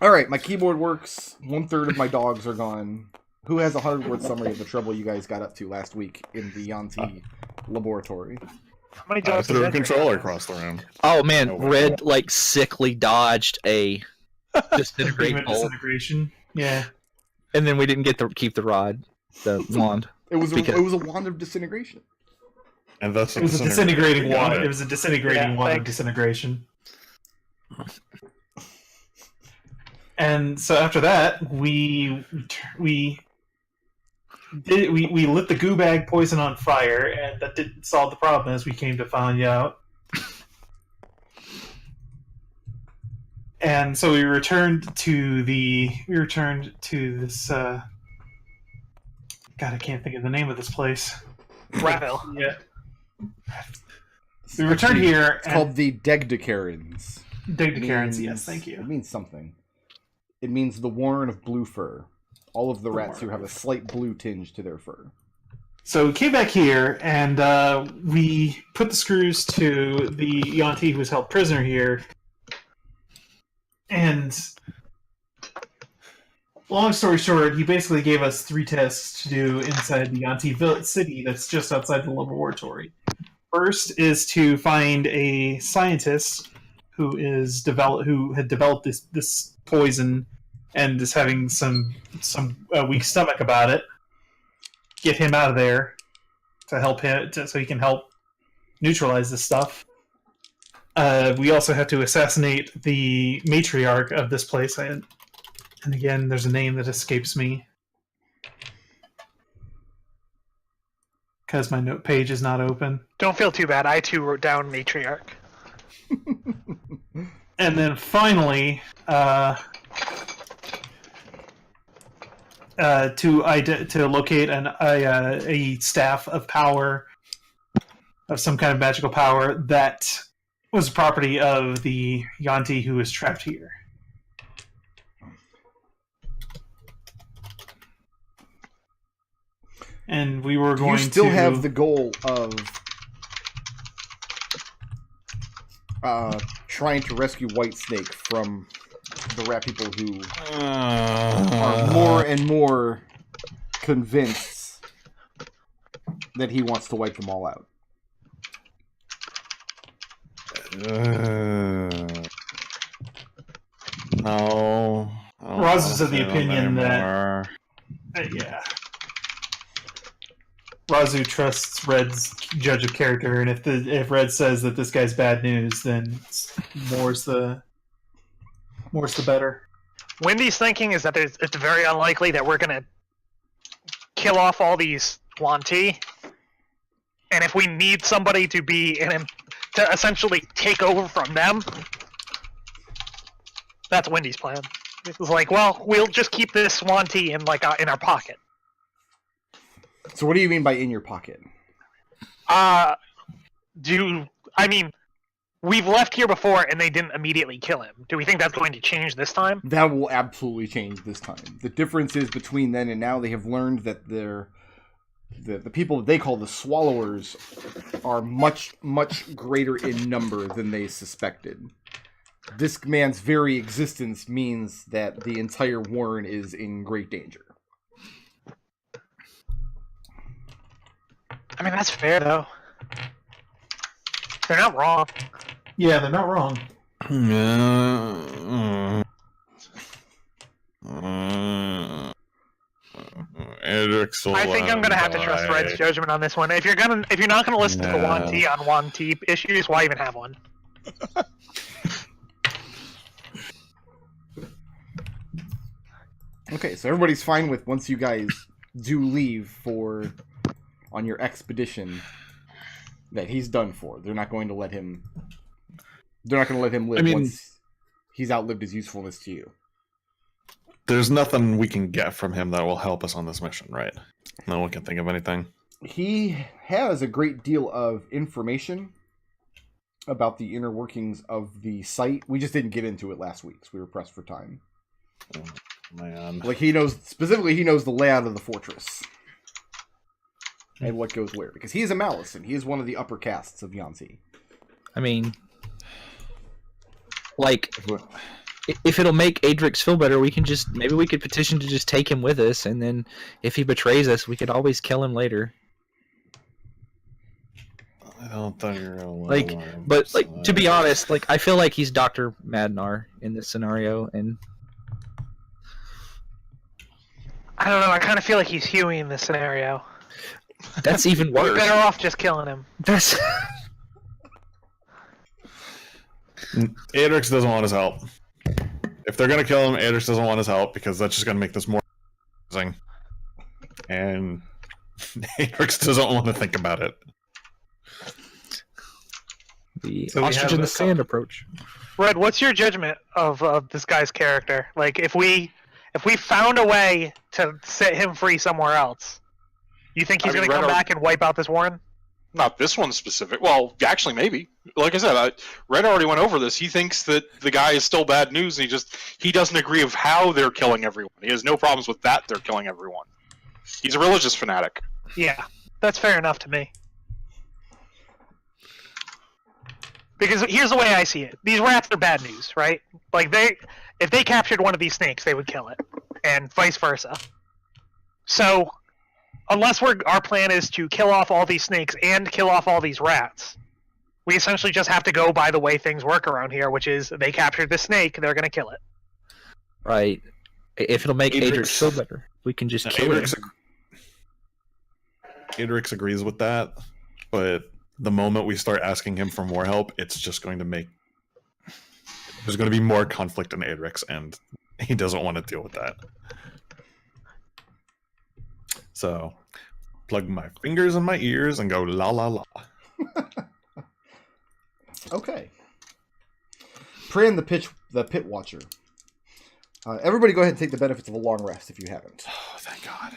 Alright, my keyboard works. 1/3 of my dogs are gone. Who has a 100-word summary of the trouble you guys got up to last week in the Yuan-ti laboratory? How many I dogs threw a does Adrex controller have? across the room. Oh man, Oh, Red like sickly dodged a disintegrate Beam of bolt, disintegration. Yeah. and then we didn't get to keep the rod, the wand. It was Because- a wand of disintegration. And that's It was a disintegrating Got wand. It was a disintegrating wand of thanks. disintegration. And so after that, we lit the goo bag poison on fire, and that didn't solve the problem, as we came to find out. And so we returned to this. God, I can't think of the name of this place. Ravel. Yeah. We returned here. It's called the Degdecarans. Degdecarans, yes, thank It you. means something. It means the Warren of Blue Fur. All of the rats who have a slight blue tinge to their fur. So we came back here, and we put the screws to the Yuan-ti who was held prisoner here. And long story short, he basically gave us 3 tests to do inside the Yuan-ti city that's just outside the laboratory. First is to find a scientist who had developed this poison and is having some weak stomach about it. Get him out of there to help him, so he can help neutralize this stuff. We also have to assassinate the matriarch of this place, and again, there's a name that escapes me because my note page is not open. Don't feel too bad. I too wrote down matriarch. And then finally, to locate a staff of power, of some kind of magical power that was property of the Yuan-ti who is trapped here. And we were going to... You still have the goal of trying to rescue Whitesnake from the rat people who are more and more convinced that he wants to wipe them all out. No. Raazu is of the opinion that... yeah. Raazu trusts Red's judge of character, and if Red says that this guy's bad news, then more's the better. Wendy's thinking is that it's very unlikely that we're gonna kill off all these Yuan-ti, and if we need somebody to be in him to essentially take over from them, that's Wendy's plan. It's like, well, we'll just keep this Yuan-ti in in our pocket. So what do you mean by in your pocket? We've left here before and they didn't immediately kill him. Do we think that's going to change this time? That will absolutely change this time. The difference is between then and now they have learned that the people they call the Swallowers are much, much greater in number than they suspected. This man's very existence means that the entire Warren is in great danger. I mean, that's fair, though. They're not wrong. Yeah, they're not wrong. Adrex I think I'm gonna have to trust Red's judgment on this one. If you're not gonna listen to the Yuan-ti on Yuan-ti issues, why even have one? Okay, so everybody's fine with once you guys do leave on your expedition that he's done for. They're not going to let him live once he's outlived his usefulness to you. There's nothing we can get from him that will help us on this mission, right? No one can think of anything. He has a great deal of information about the inner workings of the site. We just didn't get into it last week, so we were pressed for time. Oh, man. Like he knows the layout of the fortress. And what goes where. Because he is a Malison. He is one of the upper castes of Yuan-ti. I mean, like, if it'll make Adrex feel better, we could petition to just take him with us, and then if he betrays us, we could always kill him later. I don't think you're gonna To be honest, I feel like he's Dr. Madnar in this scenario, and I don't know. I kind of feel like he's Huey in this scenario. that's even worse. We're better off just killing him. That's Adrex doesn't want his help. If they're gonna kill him, Adrex doesn't want his help because that's just gonna make this more confusing. And Adrex doesn't want to think about it. the So we ostrich have in the a sand approach. Red, what's your judgment of this guy's character? Like, if we found a way to set him free somewhere else, you think he's I mean, going to come Red back and wipe out this Warren? Not this one specific. Well, actually, maybe. Like I said, Red already went over this. He thinks that the guy is still bad news, and he doesn't agree of how they're killing everyone. He has no problems with that they're killing everyone. He's a religious fanatic. Yeah, that's fair enough to me. Because here's the way I see it: these rats are bad news, right? Like if they captured one of these snakes, they would kill it, and vice versa. So, unless our plan is to kill off all these snakes and kill off all these rats, we essentially just have to go by the way things work around here, which is they captured the snake, they're going to kill it. Right. If it'll make Adrex feel better, we can just kill him. Adrex agrees with that, but the moment we start asking him for more help, it's just going to make... There's going to be more conflict in Adrex, and he doesn't want to deal with that. So, plug my fingers in my ears and go la la la. Okay. Pran the Pit Watcher. Everybody go ahead and take the benefits of a long rest if you haven't. Oh, thank God.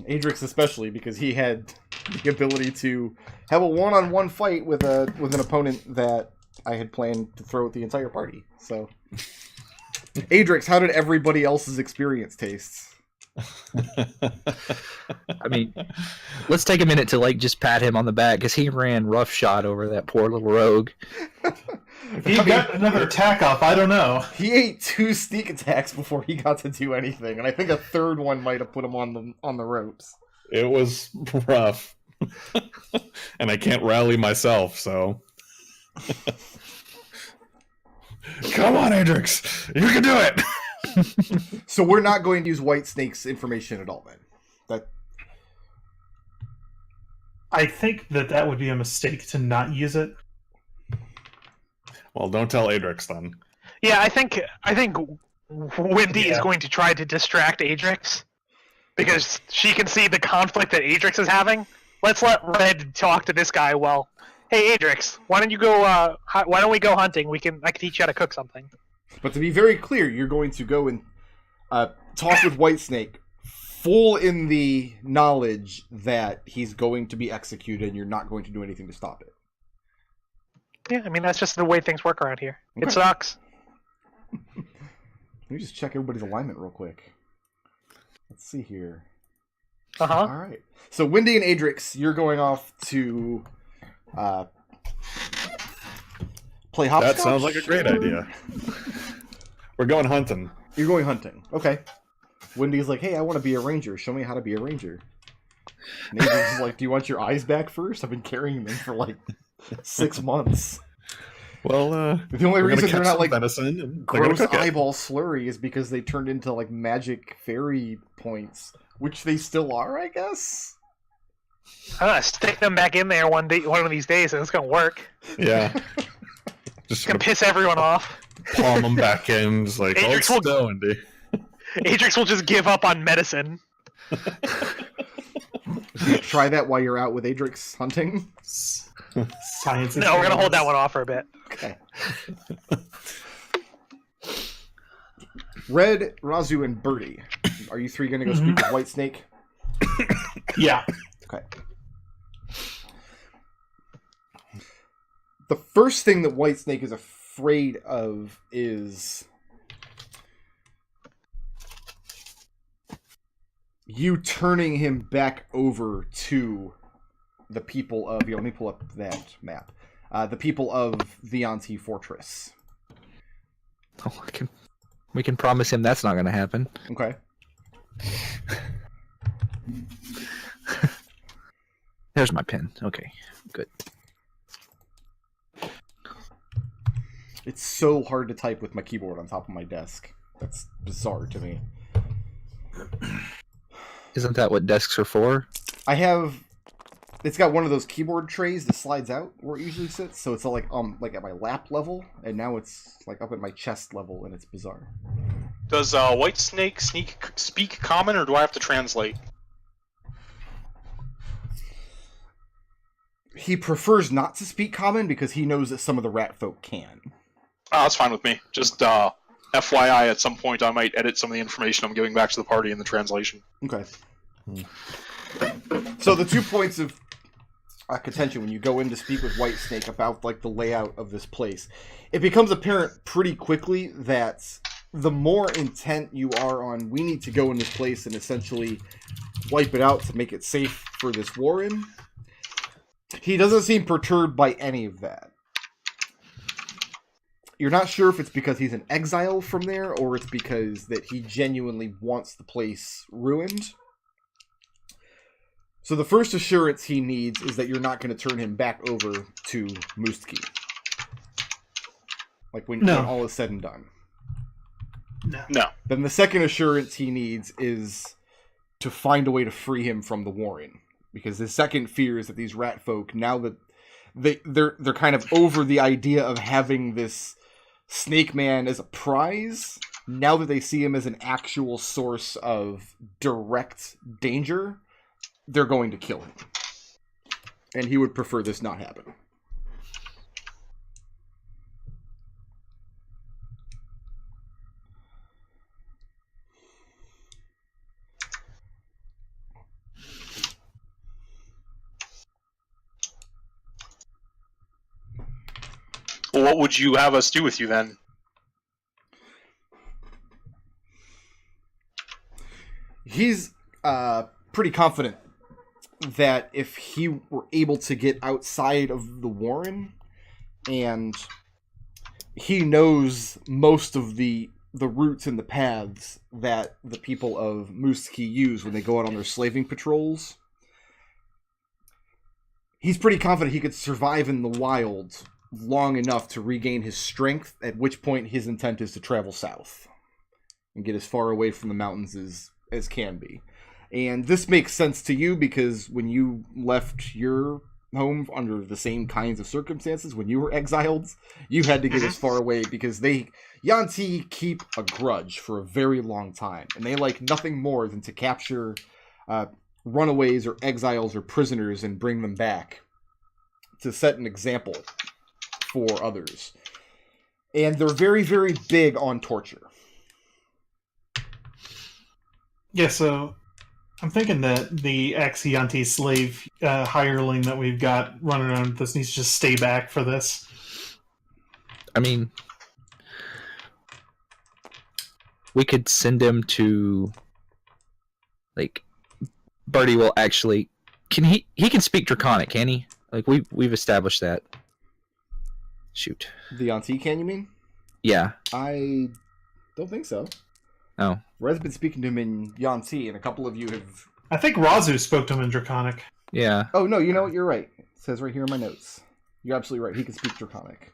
Adrex especially, because he had the ability to have a one-on-one fight with an opponent that I had planned to throw at the entire party. So, Adrex, how did everybody else's experience taste? I mean, let's take a minute to just pat him on the back because he ran roughshod over that poor little rogue. If he got another attack off, I don't know. He ate 2 sneak attacks before he got to do anything, and I think a third one might have put him on the ropes. It was rough. And I can't rally myself, so... Come on, Adrex! You can do it! So we're not going to use White Snake's information at all, then? I think that would be a mistake to not use it. Well, don't tell Adrex then. Yeah, I think Wendy is going to try to distract Adrex because she can see the conflict that Adrex is having. Let's let Red talk to this guy. Well, hey Adrex, why don't you go? Why don't we go hunting? I can teach you how to cook something. But to be very clear, you're going to go and talk with White Snake, full in the knowledge that he's going to be executed, and you're not going to do anything to stop it. Yeah, I mean that's just the way things work around here. Okay. It sucks. Let me just check everybody's alignment real quick. Let's see here. Uh huh. All right. So Wendy and Adrex, you're going off to play hopscotch? That sounds like a great idea. We're going hunting. You're going hunting. Okay. Wendy's like, hey, I want to be a ranger. Show me how to be a ranger. And Adrex is like, do you want your eyes back first? I've been carrying them for 6 months. Well, The only reason they're not venison and gross eyeball slurry is because they turned into magic fairy points, which they still are, I guess. Stick them back in there one of these days, and it's gonna work. Yeah. Just gonna piss everyone off. Palm them back in, just like, Adrex Adrex will just give up on medicine. Try that while you're out with Adrex hunting. Science. No, we're gonna hold that one off for a bit. Okay. Red, Raazu, and Birdie. Are you 3 going to go speak with White Snake? Yeah. Okay. The first thing that White Snake is afraid of is you turning him back over to the people of... let me pull up that map. the people of the Yuan-ti fortress. Oh, we can promise him that's not going to happen. Okay. There's my pen. Okay, good. It's so hard to type with my keyboard on top of my desk. That's bizarre to me. Isn't that what desks are for? I have... It's got one of those keyboard trays that slides out where it usually sits, so it's all like at my lap level, and now it's like up at my chest level, and it's bizarre. Does White Snake speak common, or do I have to translate? He prefers not to speak common because he knows that some of the rat folk can. Oh, that's fine with me. Just FYI, at some point I might edit some of the information I'm giving back to the party in the translation. Okay. So the 2 points of contention when you go in to speak with White Snake about like the layout of this place, it becomes apparent pretty quickly that the more intent you are on, we need to go in this place and essentially wipe it out to make it safe for this warren. He doesn't seem perturbed by any of that. You're not sure if it's because he's an exile from there or it's because that he genuinely wants the place ruined. So the first assurance he needs is that you're not going to turn him back over to Mustki. Like when all is said and done. No. Then the second assurance he needs is to find a way to free him from the warren. Because the second fear is that these rat folk, now that they're kind of over the idea of having this snake man as a prize, now that they see him as an actual source of direct danger, they're going to kill him. And he would prefer this not happen. Well, what would you have us do with you then? He's pretty confident that if he were able to get outside of the warren, and he knows most of the routes and the paths that the people of Mustki use when they go out on their slaving patrols, he's pretty confident he could survive in the wild long enough to regain his strength, at which point his intent is to travel south and get as far away from the mountains as can be. And this makes sense to you because when you left your home under the same kinds of circumstances, when you were exiled, you had to get as far away because Yuan-ti keep a grudge for a very long time, and they like nothing more than to capture runaways or exiles or prisoners and bring them back to set an example for others. And they're very, very big on torture. Yeah, so I'm thinking that the ex-Yuan-ti slave hireling that we've got running around this needs to just stay back for this. I mean, we could send him to, like, Birdie will actually... He can speak Draconic, can he? Like, we've established that. Shoot. The Yuan-ti can, you mean? Yeah. I don't think so. Oh. Red's been speaking to him in Yuan-ti, and a couple of you have... I think Raazu spoke to him in Draconic. Yeah. Oh, no, you know what? You're right. It says right here in my notes. You're absolutely right. He can speak Draconic.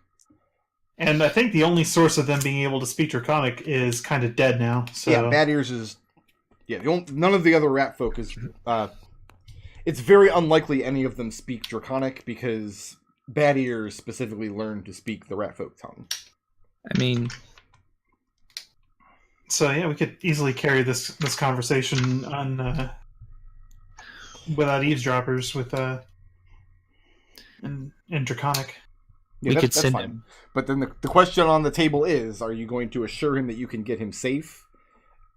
And I think the only source of them being able to speak Draconic is kind of dead now. So. Yeah, Bad Ears is... Yeah, none of the other rat folk is... it's very unlikely any of them speak Draconic, because Bad Ears specifically learned to speak the rat folk tongue. I mean... So yeah, we could easily carry this conversation on without eavesdroppers with in Draconic. Yeah, we could that's send fine. him. But then the question on the table is, are you going to assure him that you can get him safe,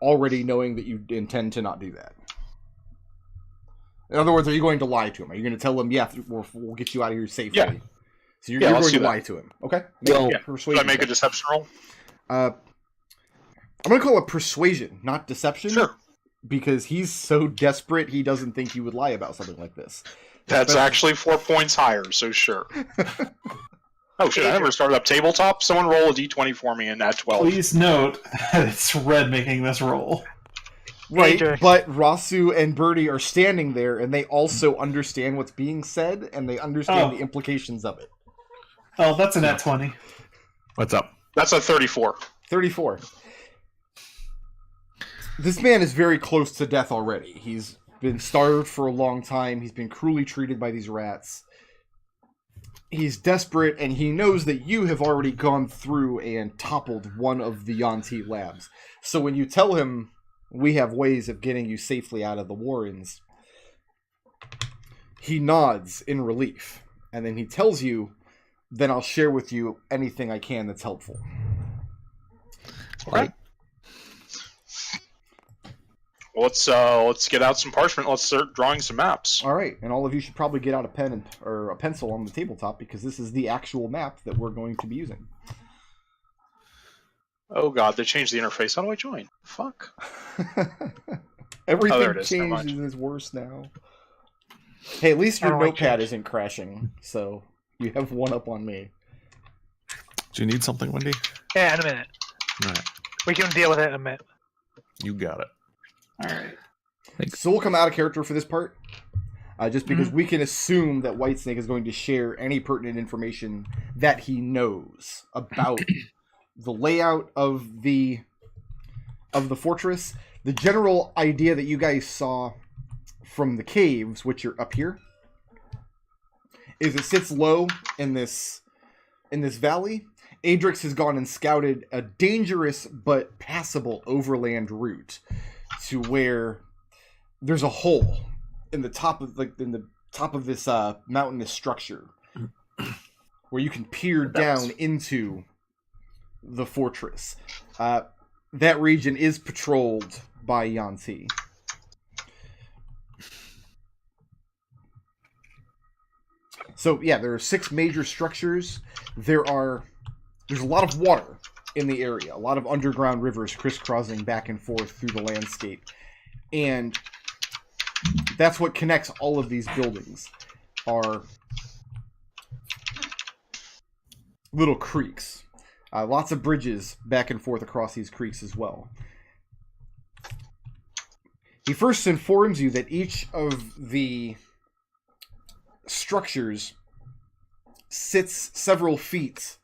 already knowing that you intend to not do that? In other words, are you going to lie to him? Are you going to tell him, yeah, we'll get you out of here safely? Yeah. So you're going to lie to him. Okay? Well, Should I make a deception roll? I'm going to call it persuasion, not deception. Sure. Because he's so desperate, he doesn't think you would lie about something like this. That's actually 4 points higher, so sure. Oh shit, I never started up tabletop. Someone roll a d20 for me and add 12. Please note that it's Red making this roll. Right, Adrex. but Raazu and Birdie are standing there, and they also understand what's being said, and they understand Oh. the implications of it. Oh, that's a nat 20. What's up? That's a 34. 34. This man is very close to death already. He's been starved for a long time. He's been cruelly treated by these rats. He's desperate, and he knows that you have already gone through and toppled one of the Yuan-ti labs. So when you tell him we have ways of getting you safely out of the Warrens, he nods in relief. And then he tells you, then I'll share with you anything I can that's helpful. Like, Well, let's get out some parchment. Let's start drawing some maps. All right, and all of you should probably get out a pen or a pencil on the tabletop, because this is the actual map that we're going to be using. Oh god, they changed the interface. How do I join? Fuck. Everything there it is, never changed mind. and is worse now. Hey, at least I your don't like notepad change. isn't crashing, so you have one up on me. Do you need something, Wendy? Yeah, in a minute. All right. We can deal with it in a minute. You got it. Alright. So we'll come out of character for this part, just because we can assume that Whitesnake is going to share any pertinent information that he knows about the layout of the fortress. The general idea that you guys saw from the caves, which are up here, is it sits low in this valley. Adrex has gone and scouted a dangerous but passable overland route to where there's a hole in the top of this mountainous structure where you can peer down into the fortress. That region is patrolled by Yuan-ti. So yeah, there are 6 major structures. There's a lot of water in the area, a lot of underground rivers crisscrossing back and forth through the landscape. And that's what connects all of these buildings, are little creeks. Lots of bridges back and forth across these creeks as well. He first informs you that each of the structures sits several feet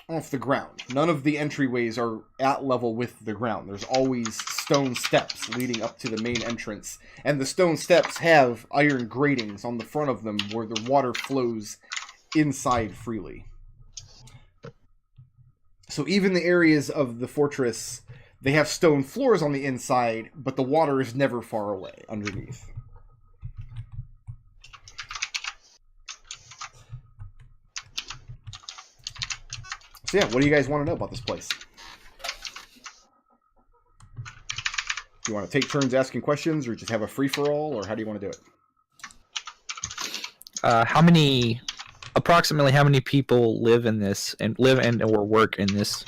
off the ground. None of the entryways are at level with the ground. There's always stone steps leading up to the main entrance, and the stone steps have iron gratings on the front of them where the water flows inside freely. So even the areas of the fortress, they have stone floors on the inside, but the water is never far away underneath. So yeah, what do you guys want to know about this place? Do you want to take turns asking questions, or just have a free-for-all, or how do you want to do it? Approximately how many people live and or work in this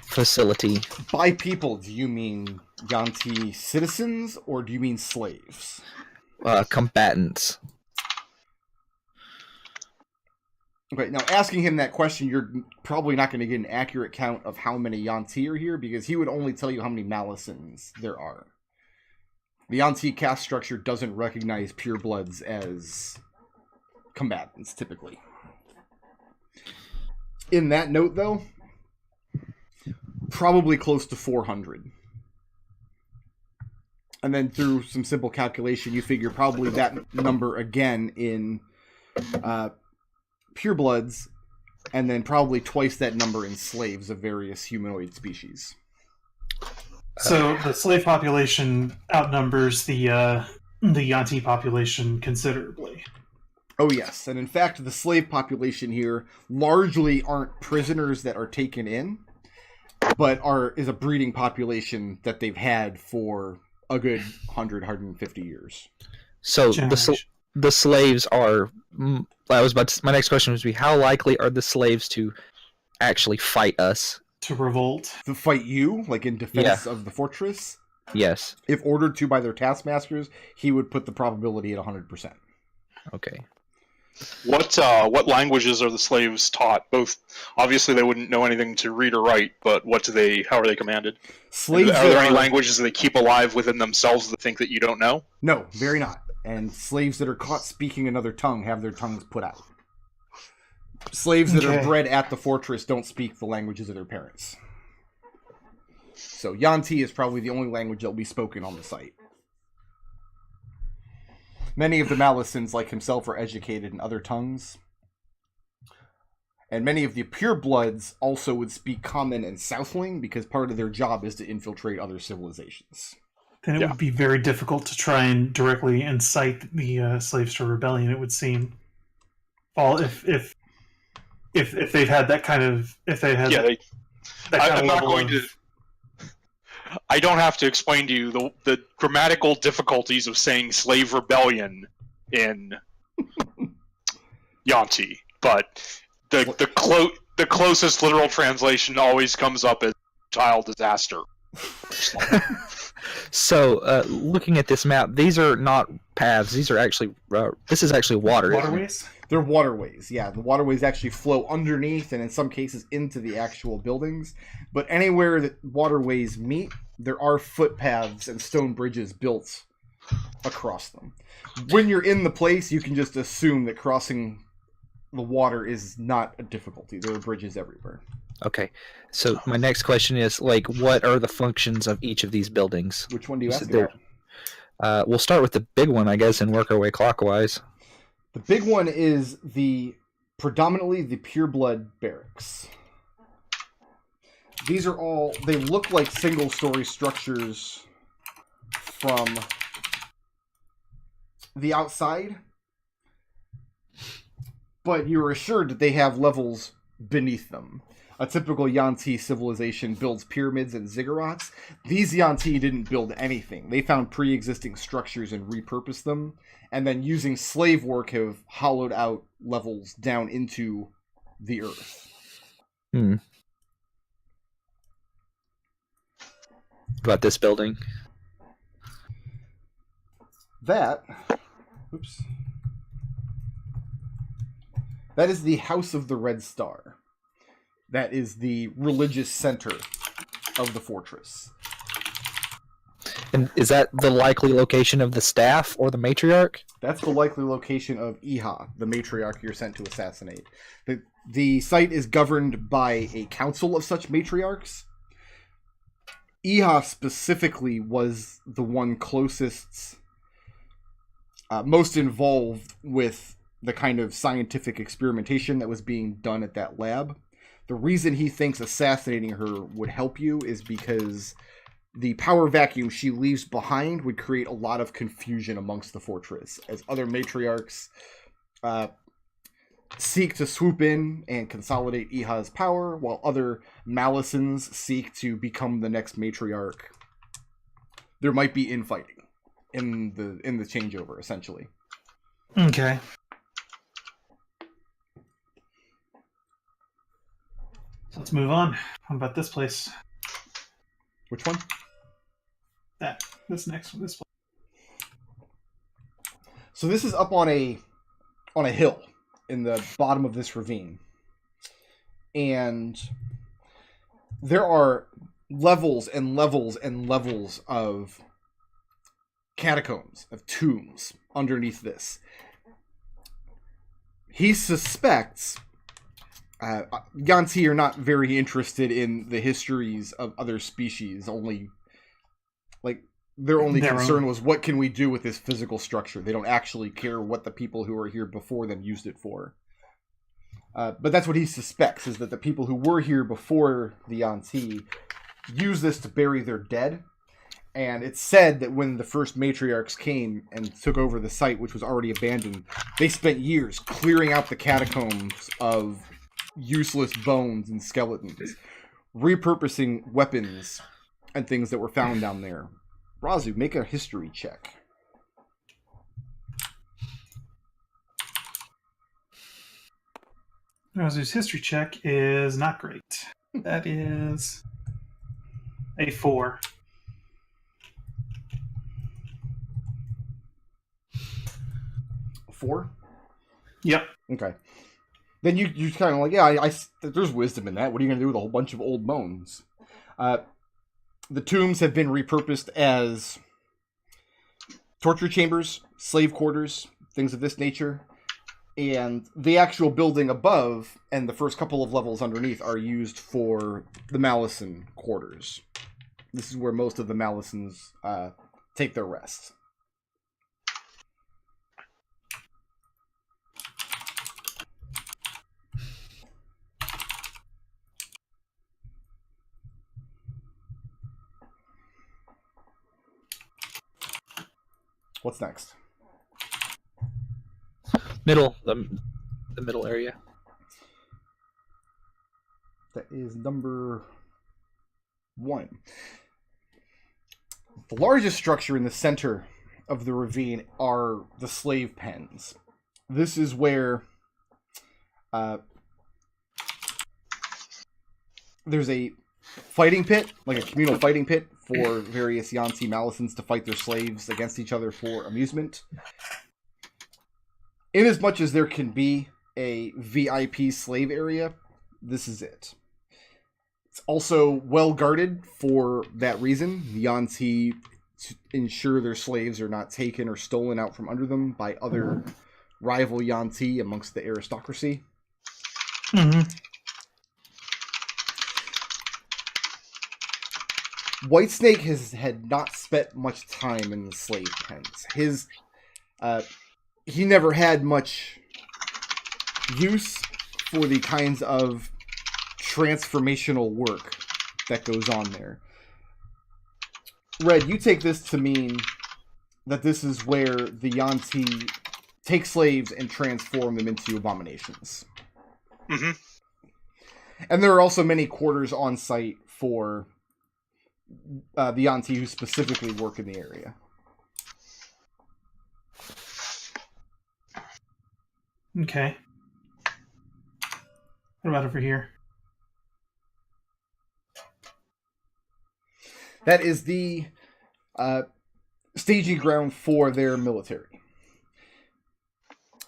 facility? By people, do you mean Yuan-ti citizens, or do you mean slaves? Combatants. Okay, now asking him that question, you're probably not going to get an accurate count of how many Yuan-ti are here, because he would only tell you how many Malisons there are. The Yuan-ti caste structure doesn't recognize purebloods as combatants, typically. In that note, though, probably close to 400. And then through some simple calculation, you figure probably that number again in purebloods, and then probably twice that number in slaves of various humanoid species. So the slave population outnumbers the Yuan-ti population considerably. Oh yes, and in fact the slave population here largely aren't prisoners that are taken in, but is a breeding population that they've had for a good 150 years. So Generation. the slaves are. My next question was how likely are the slaves to actually fight us? To revolt. To fight you, like in defense of the fortress, Yes. if ordered to by their taskmasters, he would put the probability at 100%. Okay. What languages are the slaves taught? Both, obviously, they wouldn't know anything to read or write, but how are they commanded? Slaves Are there any are- languages that they keep alive within themselves that think that you don't know? No, very not. And slaves that are caught speaking another tongue have their tongues put out. Slaves that are Okay. bred at the fortress don't speak the languages of their parents. So Yuan-ti is probably the only language that will be spoken on the site. Many of the Malisons, like himself, are educated in other tongues. And many of the purebloods also would speak Common and Southling because part of their job is to infiltrate other civilizations. Then it would be very difficult to try and directly incite the slaves to rebellion. It would seem. Well, if they've had that kind of that kind I'm of not level going of- to. I don't have to explain to you the grammatical difficulties of saying slave rebellion in Yuan-ti, but the closest literal translation always comes up as child disaster. So, looking at this map, these are not paths. These are actually this is actually water. isn't it? waterways. They're waterways, yeah. The waterways actually flow underneath and in some cases into the actual buildings. But anywhere that waterways meet, there are footpaths and stone bridges built across them. When you're in the place, you can just assume that crossing the water is not a difficulty. There are bridges everywhere. Okay. So my next question is, like, what are the functions of each of these buildings? Which one do you So ask they're- about? We'll start with the big one, I guess, and work our way clockwise. The big one is predominantly the pureblood barracks. These are all, they look like single-story structures from the outside, but you're assured that they have levels beneath them. A typical Yuan-ti civilization builds pyramids and ziggurats. These Yuan-ti didn't build anything. They found pre-existing structures and repurposed them, and then using slave work have hollowed out levels down into the earth. What about this building? That is the House of the Red Star. That is the religious center of the fortress. And is that the likely location of the staff or the matriarch? That's the likely location of Iha, the matriarch you're sent to assassinate. The site is governed by a council of such matriarchs. Iha specifically was the one closest, most involved with the kind of scientific experimentation that was being done at that lab. The reason he thinks assassinating her would help you is because the power vacuum she leaves behind would create a lot of confusion amongst the fortress, as other matriarchs seek to swoop in and consolidate Iha's power, while other Malisons seek to become the next matriarch. There might be infighting in the changeover, essentially. Okay. So let's move on. What about this place? Which one? This next one. This place. So this is up on a hill in the bottom of this ravine. And there are levels and levels and levels of catacombs, of tombs underneath this. He suspects Yuan-ti are not very interested in the histories of other species, their only concern was what can we do with this physical structure. They don't actually care what the people who were here before them used it for. But that's what he suspects, is that the people who were here before the Yuan-ti used this to bury their dead. And it's said that when the first matriarchs came and took over the site, which was already abandoned, they spent years clearing out the catacombs of useless bones and skeletons, repurposing weapons and things that were found down there. Raazu, make a history check. Raazu's history check is not great. That is a 4. 4? Yep. Okay. Then you kind of like, yeah, there's wisdom in that. What are you going to do with a whole bunch of old bones? The tombs have been repurposed as torture chambers, slave quarters, things of this nature. And the actual building above and the first couple of levels underneath are used for the Malison quarters. This is where most of the Malisons take their rest. What's next? Middle, the middle area. That is number 1. The largest structure in the center of the ravine are the slave pens. This is where there's a fighting pit, like a communal fighting pit for various Yuan-ti Malisons to fight their slaves against each other for amusement. Inasmuch as there can be a VIP slave area, this is it. It's also well guarded for that reason. The Yuan-ti ensure their slaves are not taken or stolen out from under them by other rival Yuan-ti amongst the aristocracy. Mm-hmm. Whitesnake had not spent much time in the slave pens. He never had much use for the kinds of transformational work that goes on there. Red, you take this to mean that this is where the Yuan-ti take slaves and transform them into abominations. Mm-hmm. And there are also many quarters on site for the Yuan-ti who specifically work in the area. Okay. What about over here? That is the staging ground for their military.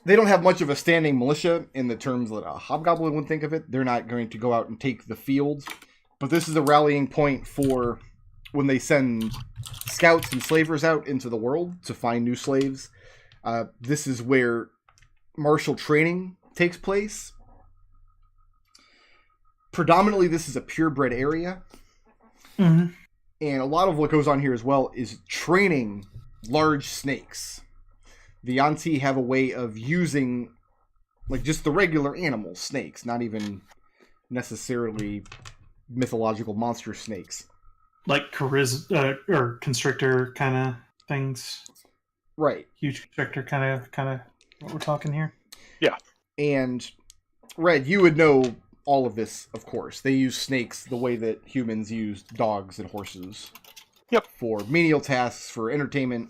They don't have much of a standing militia in the terms that a Hobgoblin would think of it. They're not going to go out and take the field. But this is a rallying point for when they send scouts and slavers out into the world to find new slaves. This is where martial training takes place. Predominantly, this is a purebred area. Mm-hmm. And a lot of what goes on here as well is training large snakes. The Yuan-ti have a way of using, like, just the regular animal snakes, not even necessarily mythological monster snakes. Like or constrictor kind of things. Right. Huge constrictor kind of what we're talking here. Yeah. And Red, you would know all of this, of course. They use snakes the way that humans used dogs and horses. Yep. For menial tasks, for entertainment,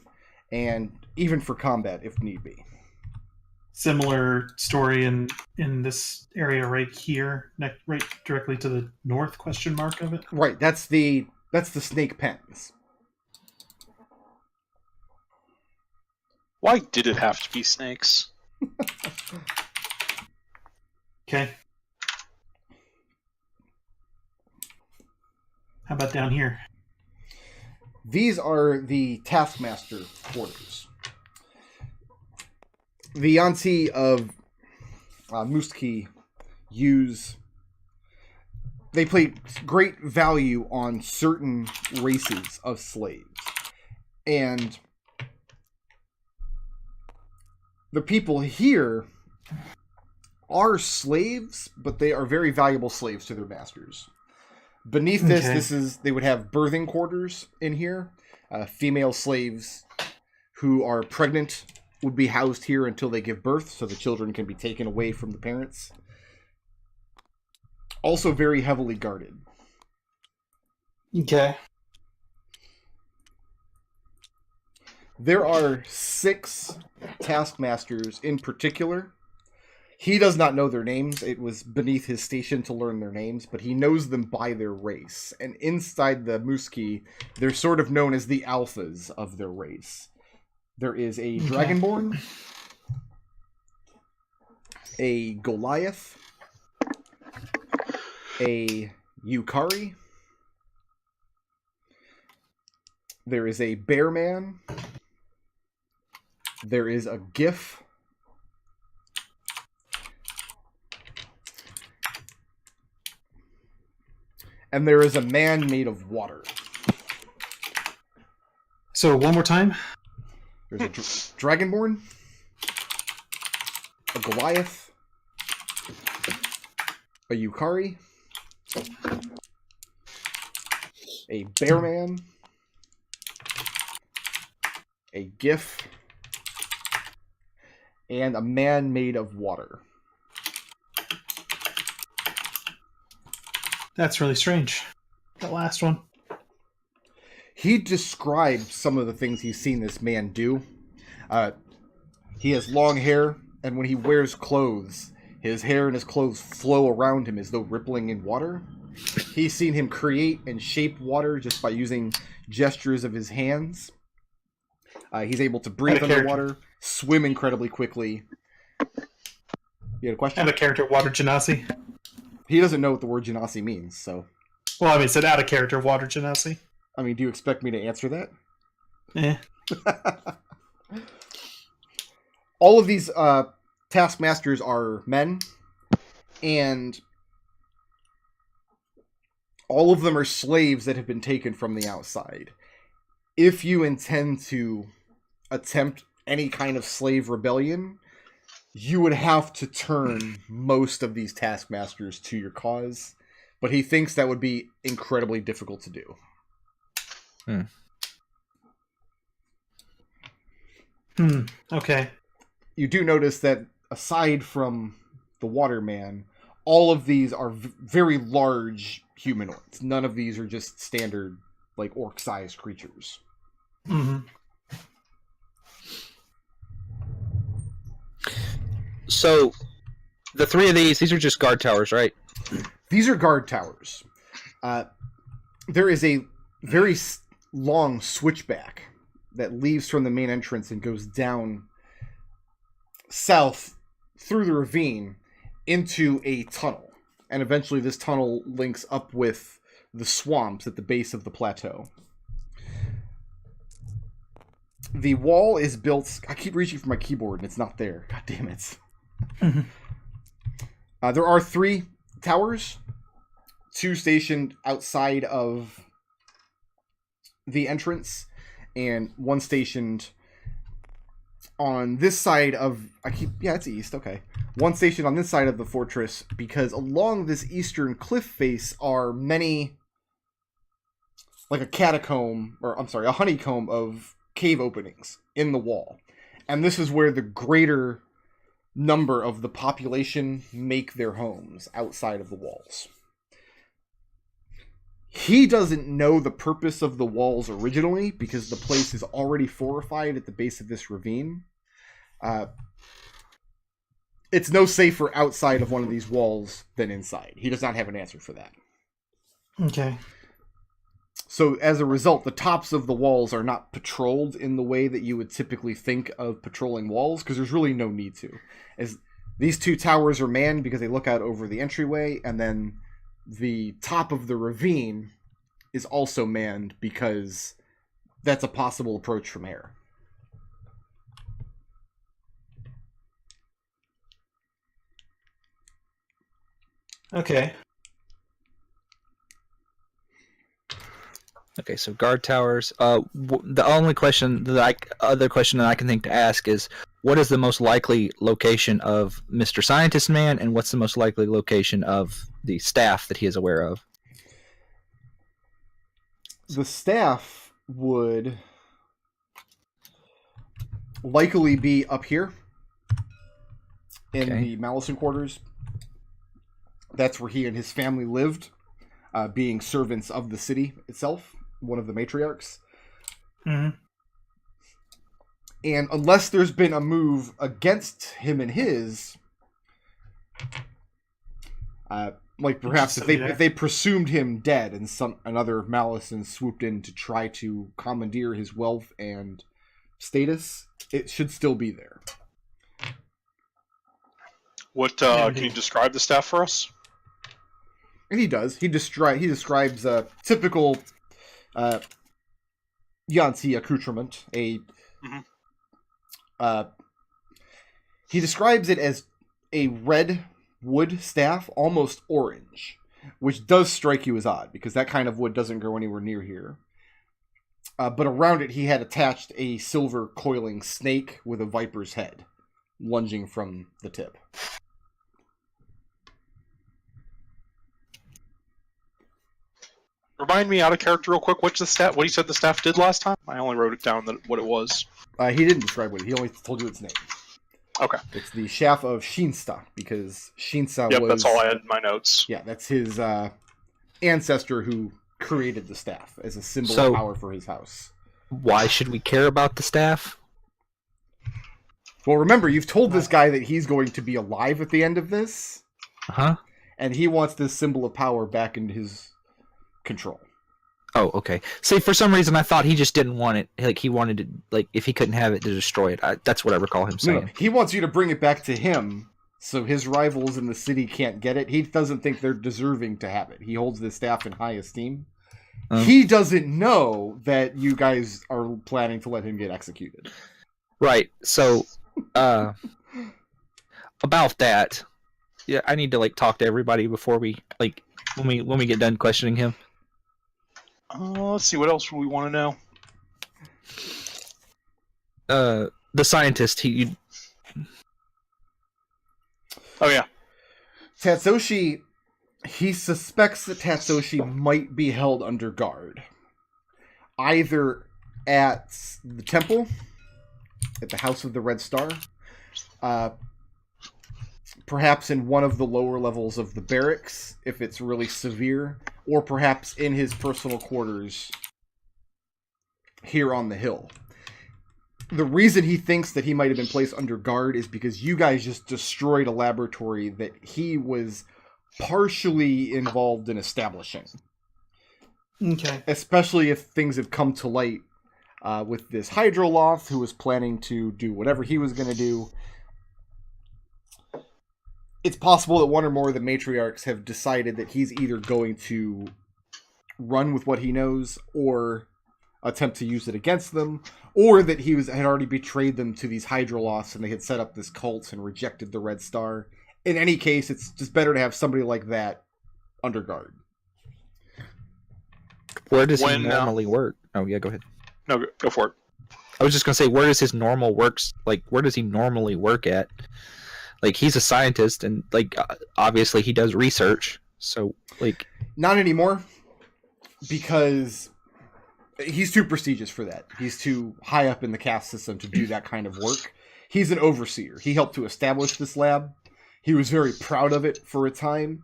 and even for combat if need be. Similar story in this area right here, right directly to the north question mark of it. Right, that's the snake pens. Why did it have to be snakes? Okay. How about down here? These are the Taskmaster quarters. The Yuan-ti of Muski they place great value on certain races of slaves. And the people here are slaves, but they are very valuable slaves to their masters. Beneath this, they would have birthing quarters in here. Female slaves who are pregnant would be housed here until they give birth, so the children can be taken away from the parents. Also very heavily guarded. Okay. There are 6 taskmasters in particular. He does not know their names. It was beneath his station to learn their names, but he knows them by their race. And inside the Muski, they're sort of known as the alphas of their race. There is a Dragonborn, a Goliath, a Yukari, there is a Bear Man, there is a Gif, and there is a man made of water. So one more time. There's a Dragonborn, a Goliath, a Yukari, a Bear Man, a Gif, and a man made of water. That's really strange. That last one. He described some of the things he's seen this man do. He has long hair, and when he wears clothes, his hair and his clothes flow around him as though rippling in water. He's seen him create and shape water just by using gestures of his hands. He's able to breathe underwater, swim incredibly quickly. You had a question? I have a character, Water Genasi. He doesn't know what the word genasi means, so... Well, I mean, it said out of character, Water Genasi. I mean, do you expect me to answer that? Eh. All of these taskmasters are men, and all of them are slaves that have been taken from the outside. If you intend to attempt any kind of slave rebellion, you would have to turn most of these taskmasters to your cause, but he thinks that would be incredibly difficult to do. Okay. You do notice that aside from the Waterman, all of these are very large humanoids. None of these are just standard, like, orc-sized creatures. Mm-hmm. So, the three of these are just guard towers, right? These are guard towers. There is a very long switchback that leaves from the main entrance and goes down south through the ravine into a tunnel. And eventually this tunnel links up with the swamps at the base of the plateau. The wall is built... I keep reaching for my keyboard and it's not there. God damn it. There are 3 towers, 2 stationed outside of the entrance, and 1 stationed on this side of... it's east, okay. 1 stationed on this side of the fortress, because along this eastern cliff face are many... like a honeycomb of cave openings in the wall. And this is where the greater number of the population make their homes outside of the walls. He doesn't know the purpose of the walls originally because the place is already fortified at the base of this ravine. It's no safer outside of one of these walls than inside. He does not have an answer for that. Okay. So as a result, the tops of the walls are not patrolled in the way that you would typically think of patrolling walls, because there's really no need to. As these 2 towers are manned because they look out over the entryway, and then the top of the ravine is also manned because that's a possible approach from air. Okay. Okay, so guard towers. The only question other question that I can think to ask is, what is the most likely location of Mr. Scientist Man, and what's the most likely location of the staff that he is aware of? The staff would likely be up here in the Malison quarters. That's where he and his family lived, being servants of the city itself, one of the matriarchs. Mm-hmm. And unless there's been a move against him and his, like perhaps if they presumed him dead and another Malison swooped in to try to commandeer his wealth and status, it should still be there. What Yeah, can you describe the staff for us? And he does. He describes a typical Yuan-ti accoutrement. He describes it as a red wood staff, almost orange, which does strike you as odd, because that kind of wood doesn't grow anywhere near here. But around it, he had attached a silver coiling snake with a viper's head, lunging from the tip. Remind me out of character real quick. What's the staff? What he said the staff did last time? I only wrote it down what it was. He didn't describe what he only told you its name. Okay. It's the shaft of Shinsta, because Shinsta Yep, was... that's all I had in my notes. Yeah, that's his ancestor who created the staff as a symbol So- of power for his house. Why should we care about the staff? Well, remember, you've told this guy that he's going to be alive at the end of this, Huh? and he wants this symbol of power back into his control. Oh, okay. See, for some reason, I thought he just didn't want it. Like, he wanted to, like, if he couldn't have it, to destroy it. That's what I recall him saying. No, he wants you to bring it back to him, so his rivals in the city can't get it. He doesn't think they're deserving to have it. He holds this staff in high esteem. He doesn't know that you guys are planning to let him get executed. Right. So, about that, yeah, I need to like talk to everybody before we like when we get done questioning him. Let's see. What else we want to know? The scientist. Oh yeah. Tatsushi, he suspects that Tatsushi might be held under guard. Either at the temple, at the House of the Red Star, perhaps in one of the lower levels of the barracks, if it's really severe, or perhaps in his personal quarters here on the hill. The reason he thinks that he might have been placed under guard is because you guys just destroyed a laboratory that he was partially involved in establishing. Okay. Especially if things have come to light with this Hydroloth who was planning to do whatever he was going to do. It's possible that one or more of the matriarchs have decided that he's either going to run with what he knows or attempt to use it against them, or that he had already betrayed them to these Hydroloths and they had set up this cult and rejected the Red Star. In any case, it's just better to have somebody like that under guard. Where does he When, normally work? Oh yeah, go ahead. No, go for it. I was just gonna say, where does his normal works? Like, where does he normally work at? Like, he's a scientist, and like, obviously he does research. So, like, Not anymore, because he's too prestigious for that. He's too high up in the caste system to do that kind of work. He's an overseer. He helped to establish this lab. He was very proud of it for a time.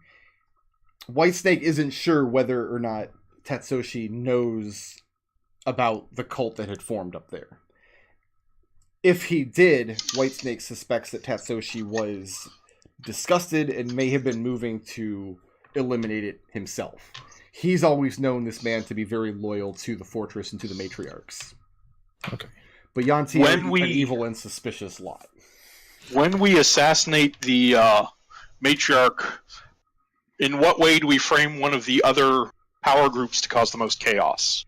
Whitesnake isn't sure whether or not Tatsushi knows about the cult that had formed up there. If he did, Whitesnake suspects that Tatsushi was disgusted and may have been moving to eliminate it himself. He's always known this man to be very loyal to the fortress and to the matriarchs. okay. But Yuan-ti are an evil and suspicious lot. When we assassinate the matriarch, in what way do we frame one of the other power groups to cause the most chaos?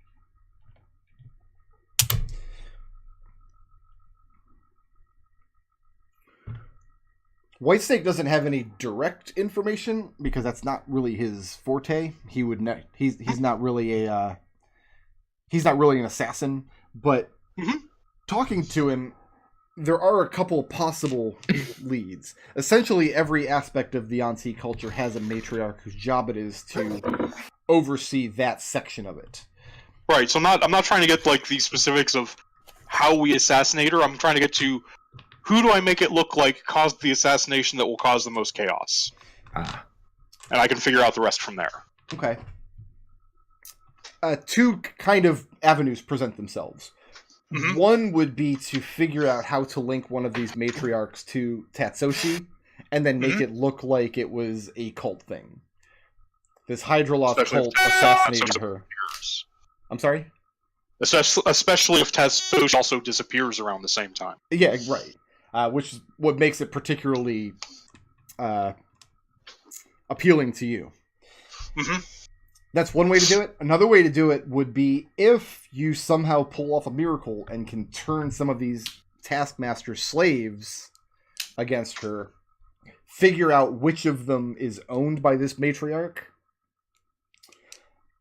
Whitesnake doesn't have any direct information because that's not really his forte. He would he's not really a he's not really an assassin. But talking to him, there are a couple possible leads. Essentially, every aspect of the Yuan-ti culture has a matriarch whose job it is to oversee that section of it. Right. So I'm not trying to get like the specifics of how we assassinate her. I'm trying to get to who do I make it look like caused the assassination that will cause the most chaos, and I can figure out the rest from there. Okay. Two kind of avenues present themselves. Mhm. One would be to figure out how to link one of these matriarchs to Tatsushi, and then make it look like it was a cult thing. This Hydroloth cult assassinated her. I'm sorry? Especially if Tatsushi also disappears around the same time. Yeah, right. Which is what makes it particularly appealing to you. Mm-hmm. That's one way to do it. Another way to do it would be if you somehow pull off a miracle and can turn some of these Taskmaster slaves against her, figure out which of them is owned by this matriarch,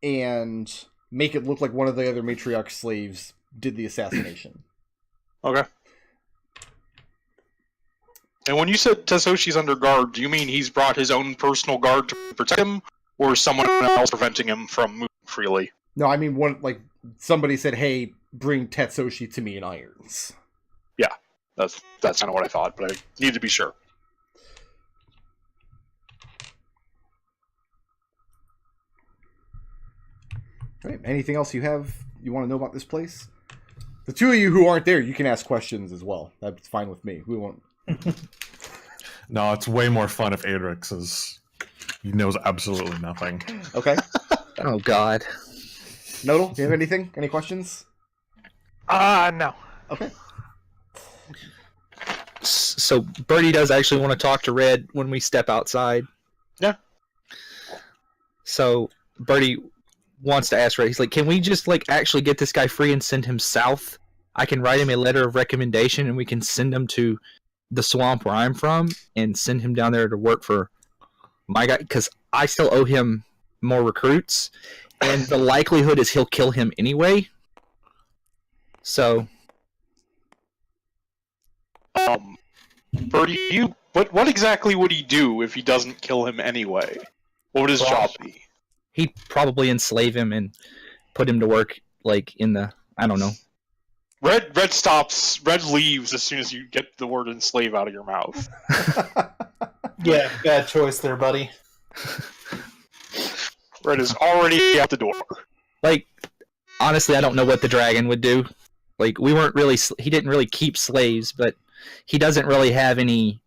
and make it look like one of the other matriarch slaves did the assassination. Okay. And when you said Tesoshi's under guard, do you mean he's brought his own personal guard to protect him, or someone else preventing him from moving freely? No, I mean, somebody said, hey, bring Tetsushi to me in irons. Yeah, that's kind of what I thought, but I need to be sure. All right, anything else you want to know about this place? The two of you who aren't there, you can ask questions as well. That's fine with me. We won't. No, it's way more fun if Adrex he knows absolutely nothing. Okay. Oh God. Nodal, do you have anything? Any questions? No. Okay. So Birdie does actually want to talk to Red when we step outside. Yeah. So Birdie wants to ask Red. He's like, "Can we just actually get this guy free and send him south? I can write him a letter of recommendation, and we can send him to the swamp where I'm from, and send him down there to work for my guy, because I still owe him more recruits, and the likelihood is he'll kill him anyway. So, Birdie, what exactly would he do if he doesn't kill him anyway? What would his job be? he'd probably enslave him and put him to work, in the, I don't know. Red leaves as soon as you get the word enslave out of your mouth. Yeah, bad choice there, buddy. Red is already out the door. Honestly, I don't know what the dragon would do. He didn't really keep slaves, but he doesn't really have any,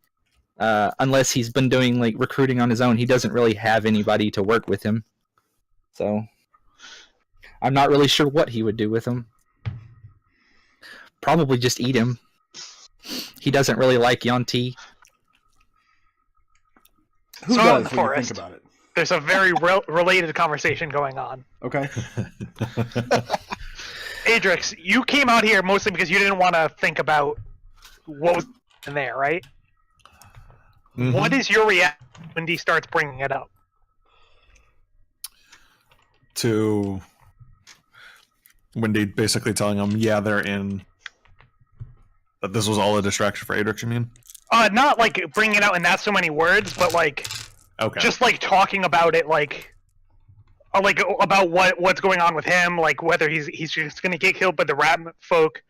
unless he's been doing, recruiting on his own, he doesn't really have anybody to work with him. So, I'm not really sure what he would do with him. Probably just eat him. He doesn't really like Yuan-ti. Who So does in the when you forest. think about it? There's a very related conversation going on. Okay. Adrex, you came out here mostly because you didn't want to think about what was in there, right? Mhm. What is your reaction when he starts bringing it up? To Wendy basically telling him, yeah, they're in. That this was all a distraction for Adrex, you mean? Not bringing it out in not so many words, but Okay. just talking about it, about what's going on with him, whether he's just gonna get killed by the rat folk.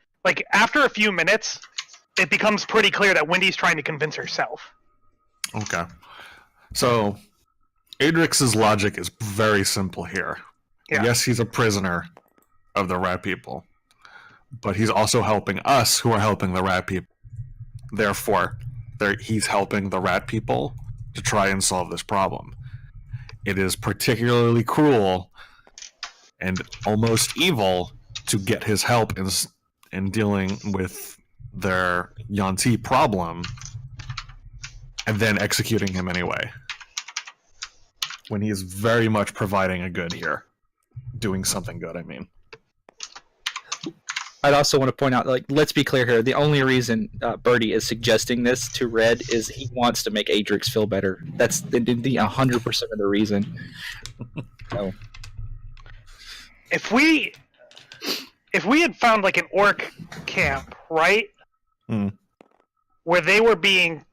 After a few minutes, it becomes pretty clear that Wendy's trying to convince herself. Okay. So, Adrex's logic is very simple here. Yeah. Yes, he's a prisoner of the rat people, but he's also helping us who are helping the rat people. Therefore, he's helping the rat people to try and solve this problem. It is particularly cruel and almost evil to get his help in dealing with their Yuan-ti problem and then executing him anyway. When he is very much providing a good here. Doing something good, I mean. I'd also want to point out, let's be clear here. The only reason Birdie is suggesting this to Red is he wants to make Adrex feel better. That's the 100% of the reason. So. If we had found an orc camp, right? Hmm. Where they were being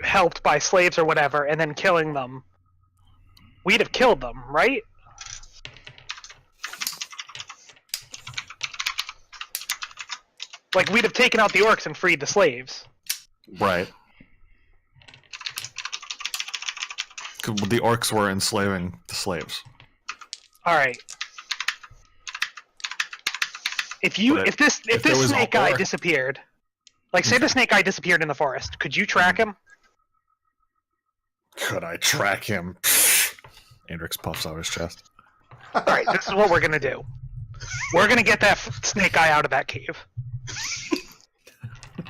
helped by slaves or whatever, and then killing them, we'd have killed them, right? We'd have taken out the orcs and freed the slaves. Right. 'Cause the orcs were enslaving the slaves. All right. If But this there was snake a guy orc- disappeared, say the snake guy disappeared in the forest, could you track him? Could I track him? Adrex puffs out his chest. All right, this is what we're gonna do. We're gonna get that snake guy out of that cave.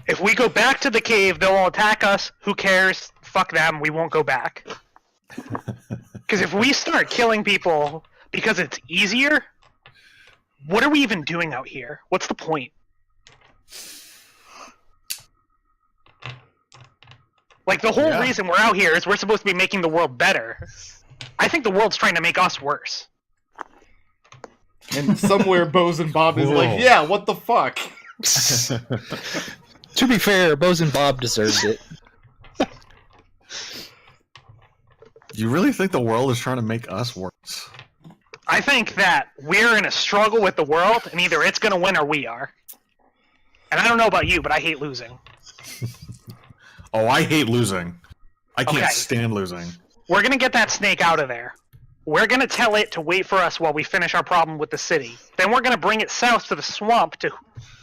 If we go back to the cave, they'll attack us. Who cares? fuck them, we won't go back. Because if we start killing people because it's easier, what are we even doing out here? What's the point? Like, the whole reason we're out here is we're supposed to be making the world better. I think the world's trying to make us worse. And somewhere Bows and Bob is like, yeah, what the fuck? To be fair, Bows and Bob deserved it. You really think the world is trying to make us worse? I think that we're in a struggle with the world, and either it's going to win or we are. And I don't know about you, but I hate losing. Oh, I hate losing. I can't Okay. stand losing. We're going to get that snake out of there. We're going to tell it to wait for us while we finish our problem with the city. Then we're going to bring it south to the swamp to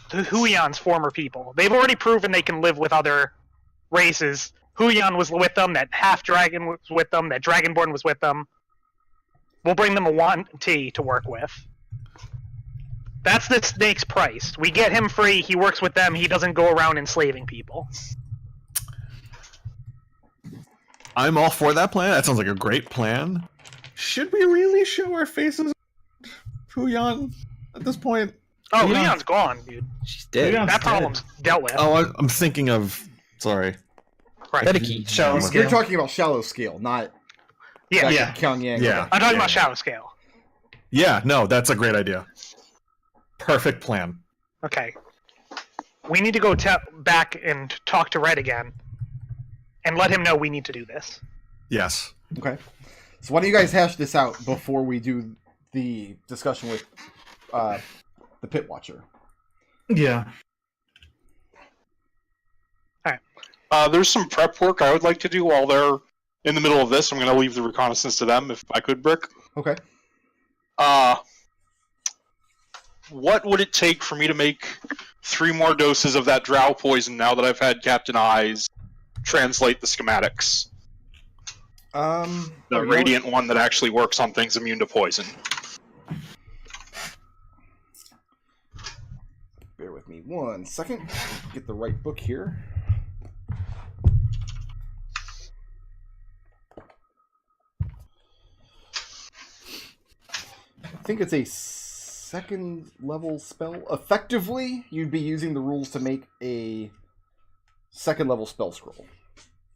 Huion's former people. They've already proven they can live with other races. Huion was with them, that half-dragon was with them, that Dragonborn was with them. We'll bring them a Yuan-ti to work with. That's the snake's price. We get him free, he works with them, he doesn't go around enslaving people. I'm all for that plan. That sounds like a great plan. Should we really show our faces Huion at this point? Oh, Huion's- Huion's gone, dude. She's dead. Huion's That dead. problem's dealt with. Oh, I'm thinking of... Sorry. Right. Bediki. Shallow You're scale. You're talking about shallow scale, not Yeah, Yeah. Pyongyang. Yeah. I'm talking about shadow scale. Yeah, no, that's a great idea. Perfect plan. Okay. We need to go back and talk to Red again. And let him know we need to do this. Yes. Okay. So why don't you guys hash this out before we do the discussion with the Pit Watcher? Yeah. There's some prep work I would like to do while they're in the middle of this. I'm going to leave the reconnaissance to them if I could, Brick. Okay. What would it take for me to make 3 more doses of that drow poison now that I've had Captain Eyes translate the schematics? The radiant one that actually works on things immune to poison. Bear with me 1 second. Get the right book here. I think it's a 2nd level spell. Effectively, you'd be using the rules to make a 2nd level spell scroll.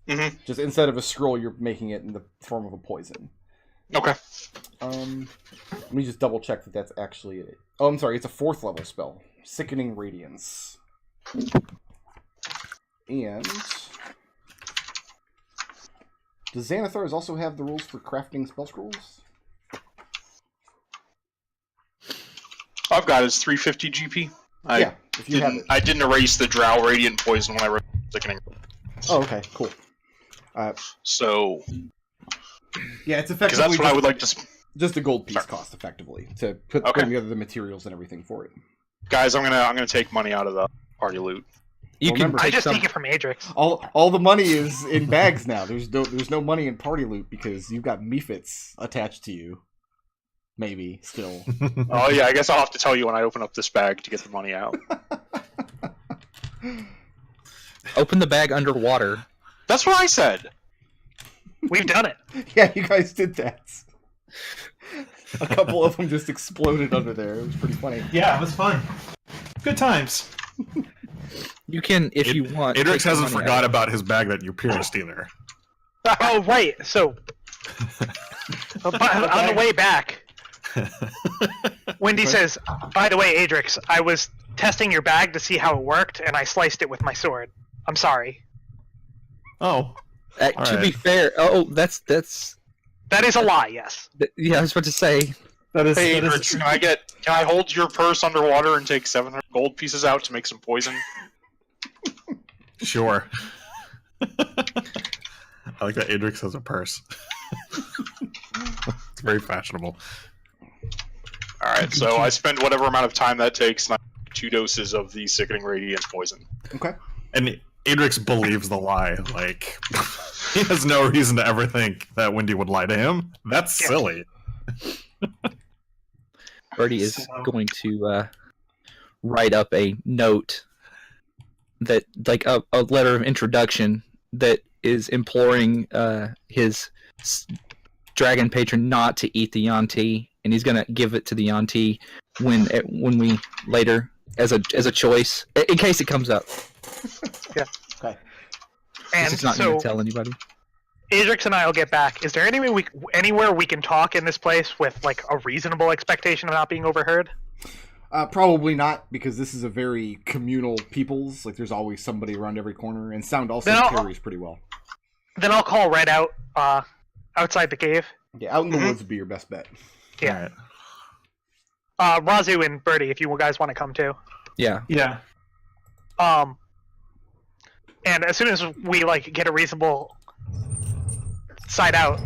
Mm-hmm. Just instead of a scroll, you're making it in the form of a poison. Okay. Let me just double check that that's actually it. Oh, I'm sorry, it's a 4th level spell. Sickening Radiance. And does Xanathars also have the rules for crafting spell scrolls? I've got his 350 GP. Yeah, if you have it. I didn't erase the drow radiant poison when I wrote sickening. Oh, okay, cool. So, Yeah, it's because effectively that's what I would like to... just a gold piece Sorry. cost, effectively, to put Okay. together the materials and everything for it. Guys, I'm gonna take money out of the party loot. You Well, can remember- I take just some. take it from Adrex. All the money is in bags now. There's no money in party loot because you've got mephits attached to you. Maybe still. Oh yeah, I guess I'll have to tell you when I open up this bag to get the money out. Open the bag underwater. That's what I said. We've done it. Yeah, you guys did that. A couple of them just exploded under there. It was pretty funny. Yeah, it was fun. Good times. You can, if you want. Adrex take the hasn't money forgot out. about his bag that you pierced either. Oh, right. So, on the way back, Wendy says, by the way, Adrex, I was testing your bag to see how it worked, and I sliced it with my sword. I'm sorry. Oh. To Alright. be fair, that's. That is a lie, yes. Yeah, I was about to say. That is. Hey, that is Adrix, can I hold your purse underwater and take 700 gold pieces out to make some poison? Sure. I like that Adrix has a purse. It's very fashionable. Alright, so I spend whatever amount of time that takes, and I take 2 doses of the sickening radiant poison. Okay. And Adrix believes the lie. Like, he has no reason to ever think that Wendy would lie to him. That's Yeah. silly. Birdie is So- going to write up a note that, like a letter of introduction that is imploring his dragon patron not to eat the Yuan-ti, and he's gonna give it to the Yuan-ti when we later as a choice in case it comes up. Yeah. Okay. And It's not so gonna tell anybody. Adrex and I will get back. Is there anywhere we can talk in this place with like a reasonable expectation of not being overheard? Probably not, because this is a very communal peoples. Like, there's always somebody around every corner, and sound also carries pretty well. Then I'll call Red out outside the cave. Yeah, out in the woods would be your best bet. Yeah. Raazu and Birdie, if you guys want to come too. Yeah. Yeah. And as soon as we like get a reasonable side out,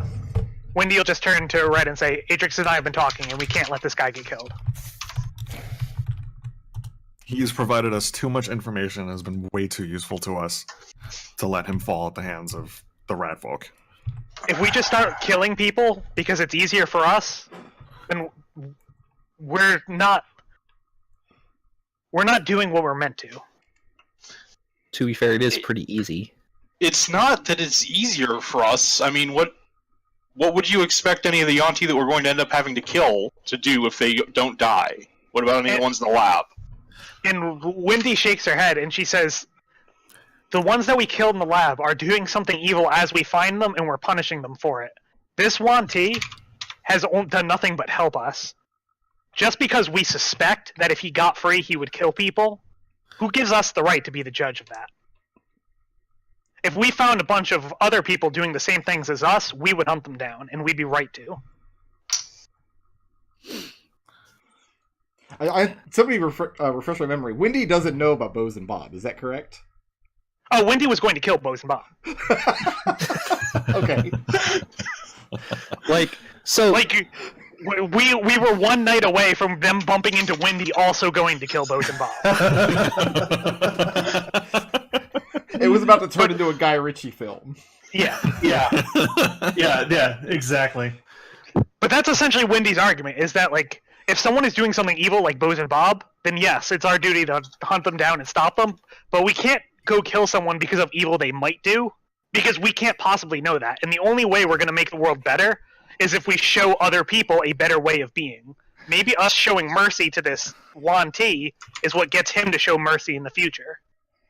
Wendy will just turn to Red and say, Adrex and I have been talking, and we can't let this guy get killed. He's provided us too much information and has been way too useful to us to let him fall at the hands of the rat folk. If we just start killing people because it's easier for us, then we're not doing what we're meant to. To be fair, it is pretty easy. It's not that it's easier for us. I mean, what would you expect any of the Yuan-ti that we're going to end up having to kill to do if they don't die? What about any of the ones in the lab? And Wendy shakes her head and she says, the ones that we killed in the lab are doing something evil as we find them, and we're punishing them for it. This Yuan-ti has done nothing but help us. Just because we suspect that if he got free he would kill people, who gives us the right to be the judge of that? If we found a bunch of other people doing the same things as us, we would hunt them down, and we'd be right to. Somebody refresh my memory. Wendy doesn't know about Bose and Bob. Is that correct? Oh, Wendy was going to kill Bose and Bob. Okay. Like we were one night away from them bumping into Wendy also going to kill Bose and Bob. It was about to turn into a Guy Ritchie film. Yeah. Yeah, exactly. But that's essentially Wendy's argument, is that, like, if someone is doing something evil like Bose and Bob, then yes, it's our duty to hunt them down and stop them, but we can't go kill someone because of evil they might do, because we can't possibly know that. And the only way we're going to make the world better is if we show other people a better way of being. Maybe us showing mercy to this Yuan-ti is what gets him to show mercy in the future.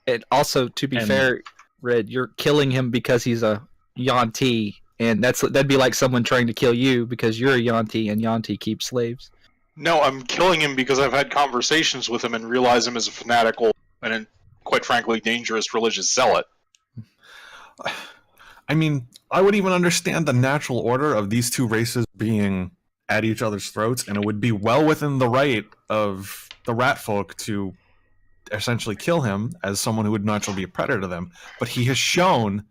And also, to be fair, Red, you're killing him because he's a Yuan-ti, and that'd be like someone trying to kill you because you're a Yuan-ti, and Yuan-ti keep slaves. No, I'm killing him because I've had conversations with him and realize him as a fanatical and, quite frankly, dangerous religious zealot. I mean, I would even understand the natural order of these two races being at each other's throats, and it would be well within the right of the rat folk to essentially kill him as someone who would naturally be a predator to them. But he has shown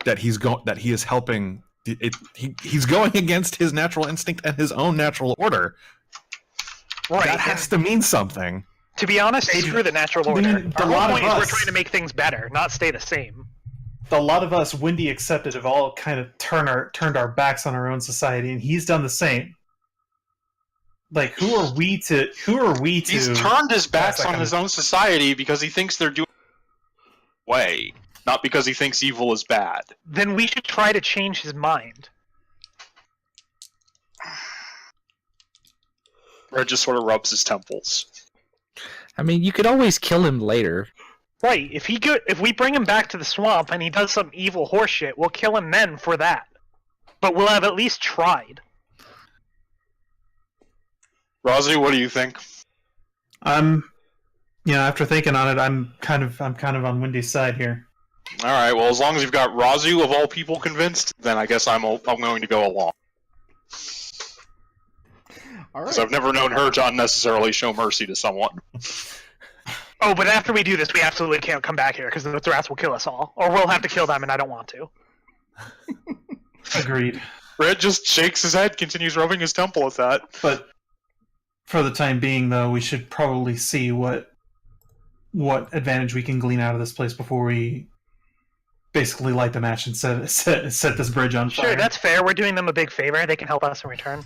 that he is helping. He's going against his natural instinct and his own natural order. Right. That has to mean something. To be honest, screw the natural order. A Our lot whole of point is we're us- trying to make things better, not stay the same. A lot of us, Wendy accepted, have all kind of turned our backs on our own society, and he's done the same. Like, who are we to? He's turned his backs on his own society because he thinks they're doing way, not because he thinks evil is bad. Then we should try to change his mind. Red just sort of rubs his temples. I mean, you could always kill him later. Right. If we bring him back to the swamp and he does some evil horse shit, we'll kill him then for that. But we'll have at least tried. Raazu, what do you think? After thinking on it, I'm kind of on Wendy's side here. All right. Well, as long as you've got Raazu of all people convinced, then I guess I'm going to go along. All Because right. I've never known her to unnecessarily show mercy to someone. Oh, but after we do this, we absolutely can't come back here because the rats will kill us all. Or we'll have to kill them, and I don't want to. Agreed. Red just shakes his head, continues rubbing his temple at that. But for the time being, though, we should probably see what advantage we can glean out of this place before we basically light the match and set this bridge on fire. Sure, that's fair. We're doing them a big favor. They can help us in return.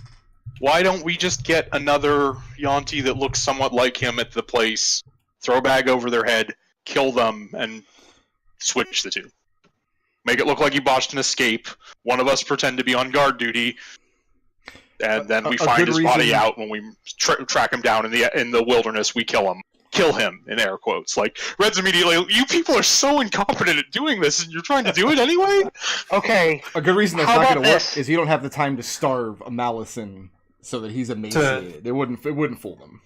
Why don't we just get another Yuan-ti that looks somewhat like him at the place, throw a bag over their head, kill them, and switch the two? Make it look like he botched an escape. One of us pretend to be on guard duty, and then we find his body out when we track him down in the wilderness. We kill him in air quotes. Like Red's immediately, you people are so incompetent at doing this, and you're trying to do it anyway. Okay. A good reason that's How not going about to work this? is you don't have the time to starve a Malison so that he's emaciated. It wouldn't fool them.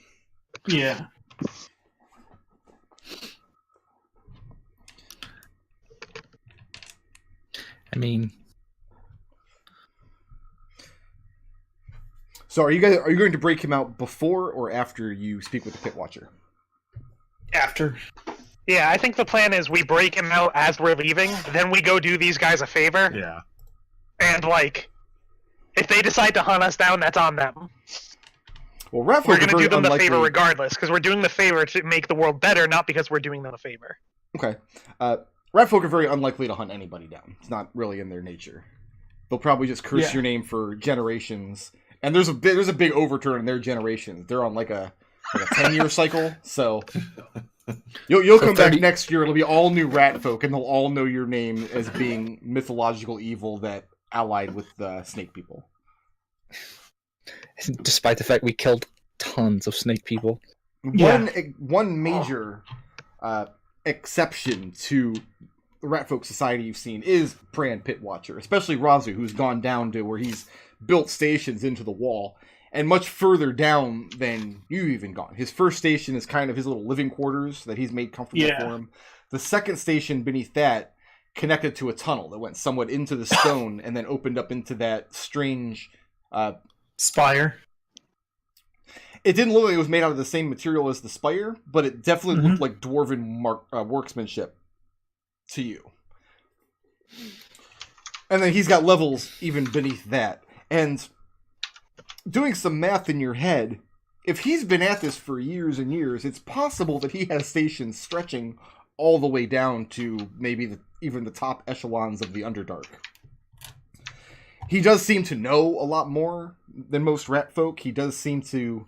Yeah. I mean, So are you going to break him out before or after you speak with the Pit Watcher? After. Yeah, I think the plan is we break him out as we're leaving, then we go do these guys a favor, Yeah. and like, if they decide to hunt us down, that's on them. Well, Ratfolk We're are going to very do them the unlikely... favor regardless, because we're doing the favor to make the world better, not because we're doing them a favor. Okay. Ratfolk are very unlikely to hunt anybody down. It's not really in their nature. They'll probably just curse your name for generations. And there's a big overturn in their generations. They're on like a 10-year cycle, so you'll come back next year. It'll be all new rat folk, and they'll all know your name as being mythological evil that allied with the snake people. despite the fact we killed tons of snake people. One major exception to the rat folk society you've seen is Pran Pit Watcher, especially Raazu, who's gone down to where he's built stations into the wall, and much further down than you've even gone. His first station is kind of his little living quarters that he's made comfortable for him. The second station beneath that connected to a tunnel that went somewhat into the stone and then opened up into that strange... spire. It didn't look like it was made out of the same material as the spire, but it definitely looked like dwarven workmanship to you. And then he's got levels even beneath that. And doing some math in your head, if he's been at this for years and years, it's possible that he has stations stretching all the way down to maybe even the top echelons of the Underdark. He does seem to know a lot more than most rat folk. He does seem to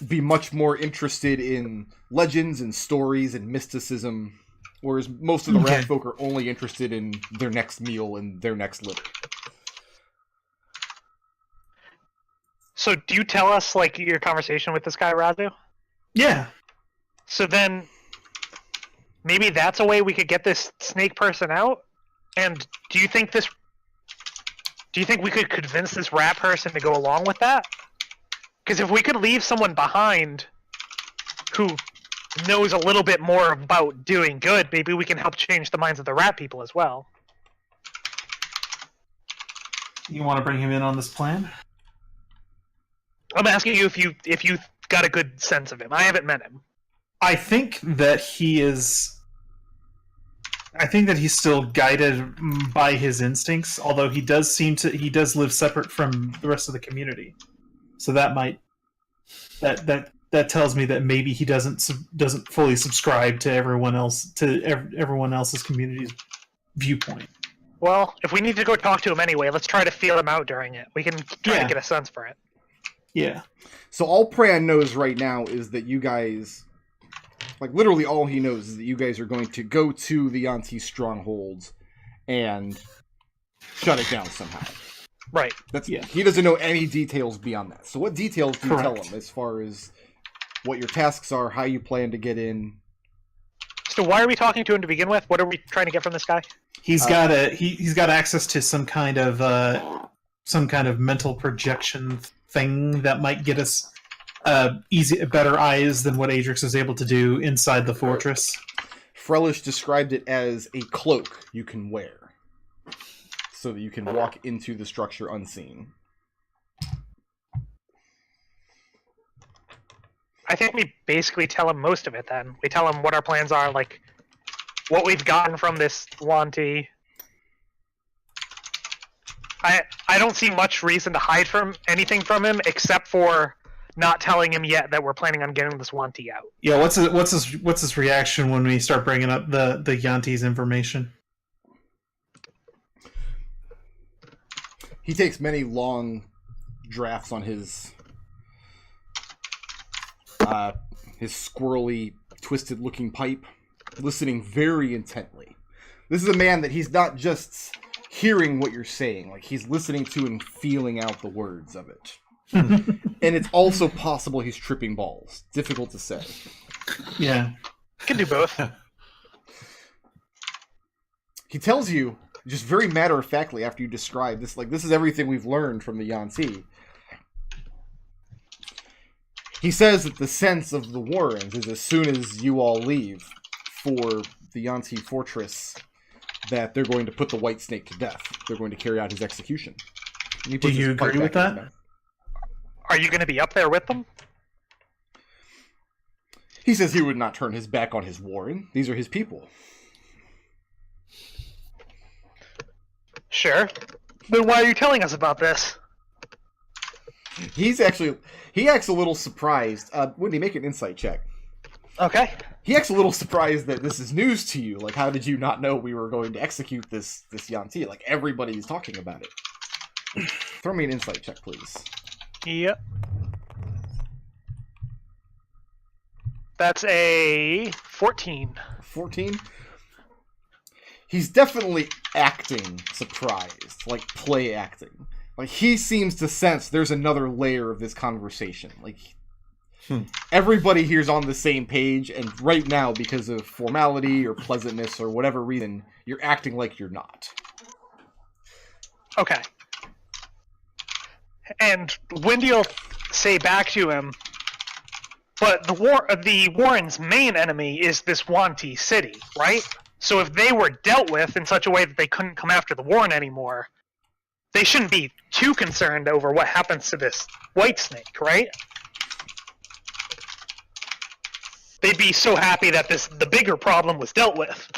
be much more interested in legends and stories and mysticism, whereas most of the rat folk are only interested in their next meal and their next litter. So do you tell us, like, your conversation with this guy, Raazu? Yeah. So then, maybe that's a way we could get this snake person out? And do you think we could convince this rat person to go along with that? Because if we could leave someone behind who knows a little bit more about doing good, maybe we can help change the minds of the rat people as well. You want to bring him in on this plan? I'm asking you if you got a good sense of him. I haven't met him. I think that he's still guided by his instincts, although he does live separate from the rest of the community. So that tells me that maybe he doesn't fully subscribe to everyone else's community's viewpoint. Well, if we need to go talk to him anyway, let's try to feel him out during it. We can try to get a sense for it. Yeah. So all Pran knows right now is that you guys, like literally all he knows is that you guys are going to go to the Yuan-ti strongholds and shut it down somehow. Right. He doesn't know any details beyond that. So what details do you tell him as far as what your tasks are, how you plan to get in? So why are we talking to him to begin with? What are we trying to get from this guy? He's got access to some kind of mental projection thing that might get us better eyes than what Adrex was able to do inside the fortress. Frelish described it as a cloak you can wear, so that you can walk into the structure unseen. I think we basically tell him most of it then. We tell him what our plans are, like what we've gotten from this Yuan-ti. I don't see much reason to hide anything from him except for not telling him yet that we're planning on getting this Yuan-ti out. Yeah, what's his reaction when we start bringing up the Yuan-ti's information? He takes many long drafts on his squirrely, twisted-looking pipe, listening very intently. This is a man that he's not just hearing what you're saying, like he's listening to and feeling out the words of it. And it's also possible he's tripping balls. Difficult to say. Yeah. Can do both. He tells you, just very matter-of-factly after you describe this, like, this is everything we've learned from the Yuan-ti. He says that the sense of the Warrens is as soon as you all leave for the Yuan-ti fortress, that they're going to put the White Snake to death. They're going to carry out his execution. And he Do puts you his pipe agree with back in his that? mouth. Are you going to be up there with them? He says he would not turn his back on his Warren. These are his people. Sure. Then why are you telling us about this? He acts a little surprised. Wendy, make an insight check. Okay. He acts a little surprised that this is news to you. Like, how did you not know we were going to execute this Yuan-ti? Like, everybody's talking about it. Throw me an insight check, please. Yep. That's a 14. 14? He's definitely acting surprised. Like, play acting. Like, he seems to sense there's another layer of this conversation. Like, everybody here's on the same page, and right now, because of formality or pleasantness or whatever reason, you're acting like you're not. Okay. And Wendy will say back to him, but the Warren's main enemy is this Yuan-ti city, right? So if they were dealt with in such a way that they couldn't come after the Warren anymore, they shouldn't be too concerned over what happens to this White Snake, right? They'd be so happy that the bigger problem was dealt with.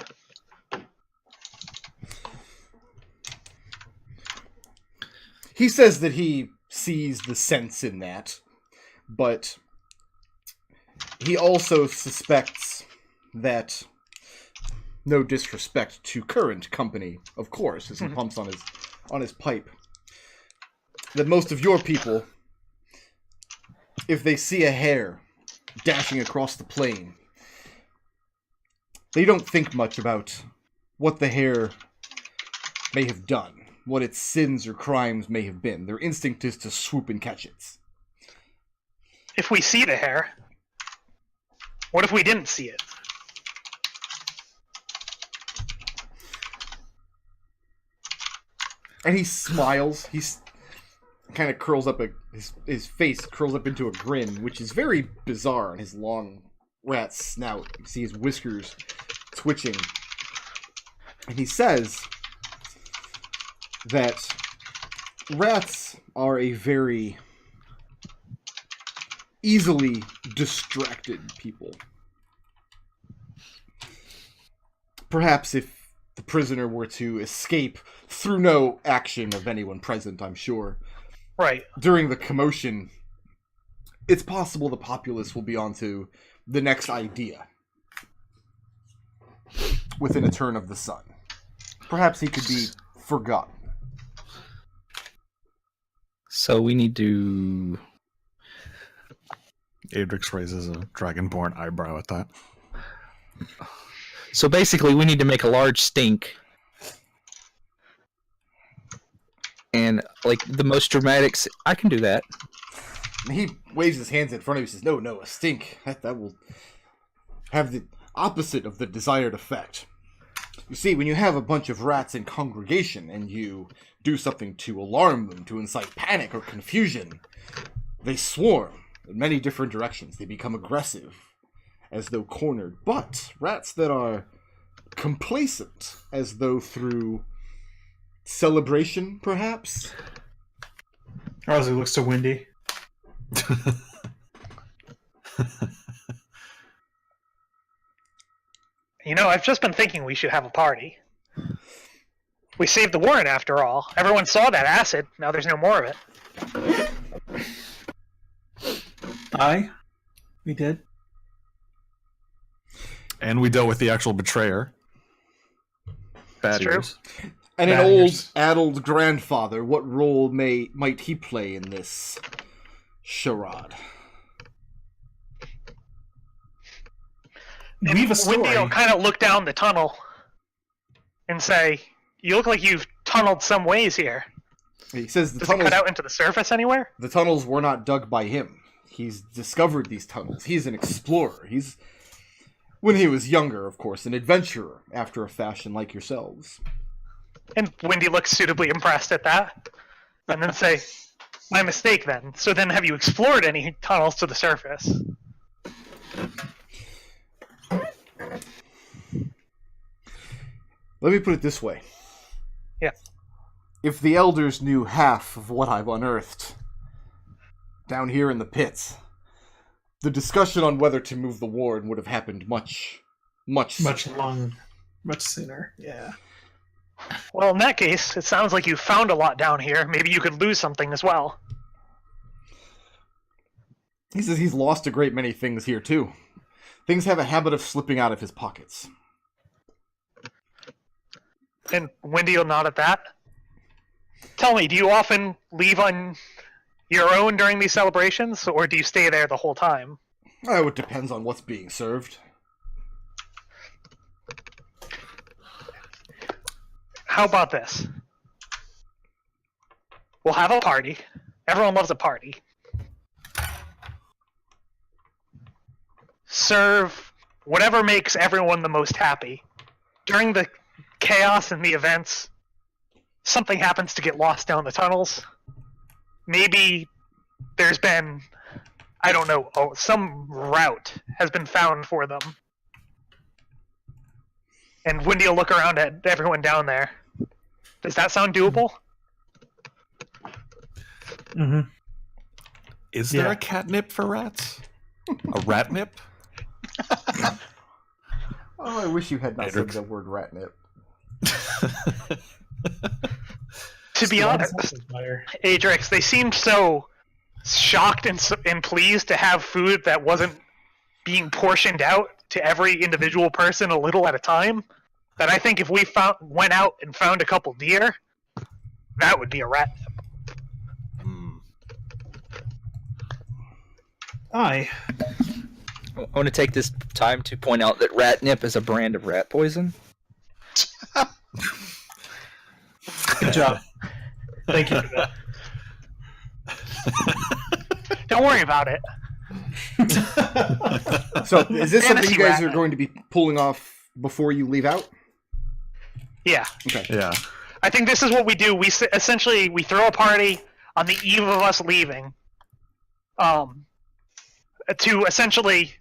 He says that he sees the sense in that, but he also suspects that, no disrespect to current company, of course, as he pumps on his pipe, that most of your people, if they see a hare dashing across the plain, they don't think much about what the hare may have done, what its sins or crimes may have been. Their instinct is to swoop and catch it. If we see the hare, what if we didn't see it? And he smiles. He's kind of curls up his face curls up into a grin, which is very bizarre on his long rat snout. You see his whiskers twitching. And he says that rats are a very easily distracted people. Perhaps if the prisoner were to escape through no action of anyone present, I'm sure, Right. during the commotion, it's possible the populace will be onto the next idea within a turn of the sun. Perhaps he could be forgotten. So we need to... Adrex raises a Dragonborn eyebrow at that. So basically, we need to make a large stink. And, like, the most dramatic... I can do that. And he waves his hands in front of you and says, No, a stink. That will have the opposite of the desired effect. You see, when you have a bunch of rats in congregation and you do something to alarm them, to incite panic or confusion, they swarm in many different directions. They become aggressive, as though cornered. But rats that are complacent, as though through celebration, perhaps? Raazu looks to Wendy. You know, I've just been thinking we should have a party. We saved the Warren after all. Everyone saw that acid. Now there's no more of it. Aye, we did. And we dealt with the actual betrayer. Bad true. news. And an Matters. old, addled grandfather, what role might he play in this charade? We have a story. Wendy will kind of look down the tunnel and say, "You look like you've tunneled some ways here. He says the Does it cut out into the surface anywhere?" the tunnels were not dug by him. He's discovered these tunnels. He's an explorer. He's, when he was younger, of course, an adventurer after a fashion like yourselves. And Wendy looks suitably impressed at that, and then say, "My mistake then. So then have you explored any tunnels to the surface?" Let me put it this way. Yeah. If the elders knew half of what I've unearthed down here in the pits, the discussion on whether to move the ward would have happened much sooner. Yeah. Well, in that case, it sounds like you found a lot down here. Maybe you could lose something as well. He says he's lost a great many things here, too. Things have a habit of slipping out of his pockets. And Wendy will nod at that. Tell me, do you often leave on your own during these celebrations, or do you stay there the whole time? Oh, it depends on what's being served. How about this? We'll have a party. Everyone loves a party. Serve whatever makes everyone the most happy. During the chaos and the events, something happens to get lost down the tunnels. Maybe there's been, I don't know, some route has been found for them. And Wendy will look around at everyone down there. Does that sound doable? Mm-hmm. Is there a catnip for rats? A rat nip? Oh, I wish you had not said the word ratnip. To be honest, Adrex, they seemed so shocked and pleased to have food that wasn't being portioned out to every individual person a little at a time, that I think if we went out and found a couple deer, that would be a rat nip. I want to take this time to point out that ratnip is a brand of rat poison. Good job. Thank you for that. Don't worry about it. So, is this something you guys Fantasy are going to be pulling off before you leave out? Yeah. Okay. Yeah. I think this is what we do. We essentially throw a party on the eve of us leaving, to essentially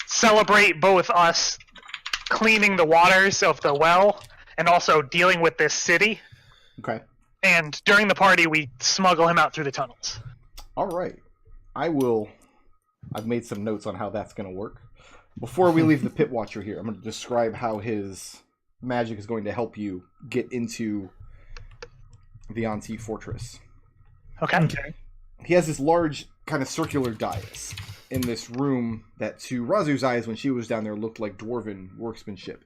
celebrate both us cleaning the waters of the well and also dealing with this city. Okay. And during the party, we smuggle him out through the tunnels. All right. I've made some notes on how that's going to work. Before we leave the Pit Watcher here, I'm going to describe how his magic is going to help you get into the Yuan-ti fortress. Okay. He has this large kind of circular dais in this room that to Raazu's eyes when she was down there looked like dwarven workmanship.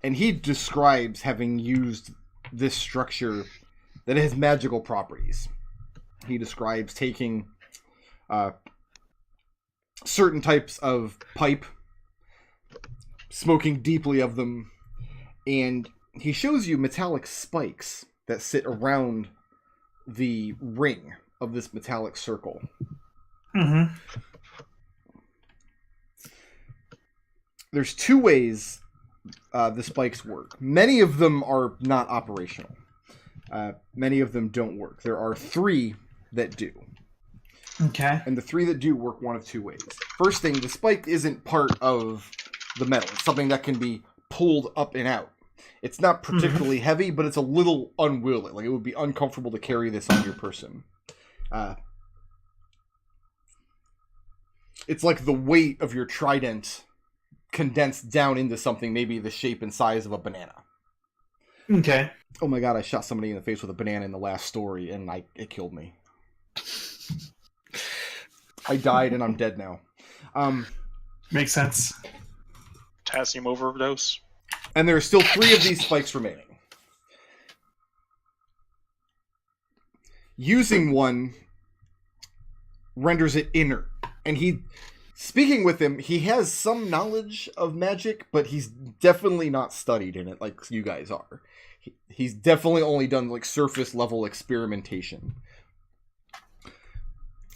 And he describes having used this structure that has magical properties. He describes taking certain types of pipe, smoking deeply of them, and he shows you metallic spikes that sit around the ring of this metallic circle. Mm-hmm. There's two ways the spikes work. Many of them are not operational. Many of them don't work. There are three that do. Okay. And the three that do work one of two ways. First thing, the spike isn't part of the metal. It's something that can be pulled up and out. It's not particularly heavy, but it's a little unwieldy. Like, it would be uncomfortable to carry this on your person. It's like the weight of your trident condensed down into something maybe the shape and size of a banana. Okay. Oh my god, I shot somebody in the face with a banana in the last story, and it killed me. I died, and I'm dead now. Makes sense. Potassium overdose. And there are still three of these spikes remaining. Using one renders it inert. And speaking with him, he has some knowledge of magic, but he's definitely not studied in it like you guys are. He's definitely only done like surface level experimentation.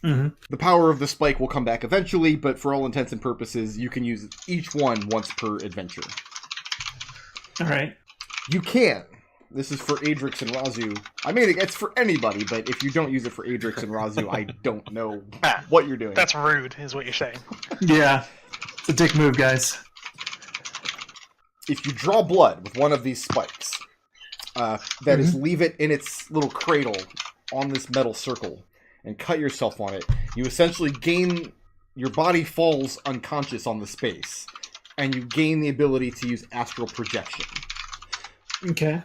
Mm-hmm. The power of the spike will come back eventually, but for all intents and purposes, you can use each one once per adventure. All right. You can. This is for Adrex and Raazu. I mean, it's for anybody, but if you don't use it for Adrex and Raazu, I don't know what you're doing. That's rude, is what you're saying. Yeah. It's a dick move, guys. If you draw blood with one of these spikes, that is, leave it in its little cradle on this metal circle and cut yourself on it, you essentially gain... Your body falls unconscious on the space, and you gain the ability to use astral projection. Okay.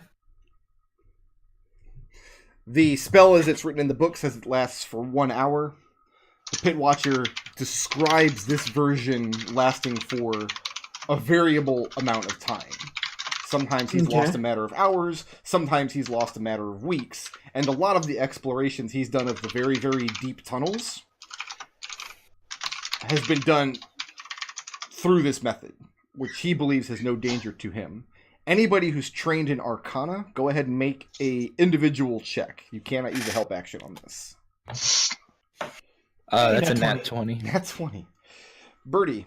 The spell, as it's written in the book, says it lasts for 1 hour. The Pit Watcher describes this version lasting for a variable amount of time. Sometimes he's lost a matter of hours, sometimes he's lost a matter of weeks, and a lot of the explorations he's done of the very, very deep tunnels has been done through this method, which he believes has no danger to him. Anybody who's trained in Arcana, go ahead and make a individual check. You cannot use a help action on this. That's a nat 20. Nat 20. Birdie,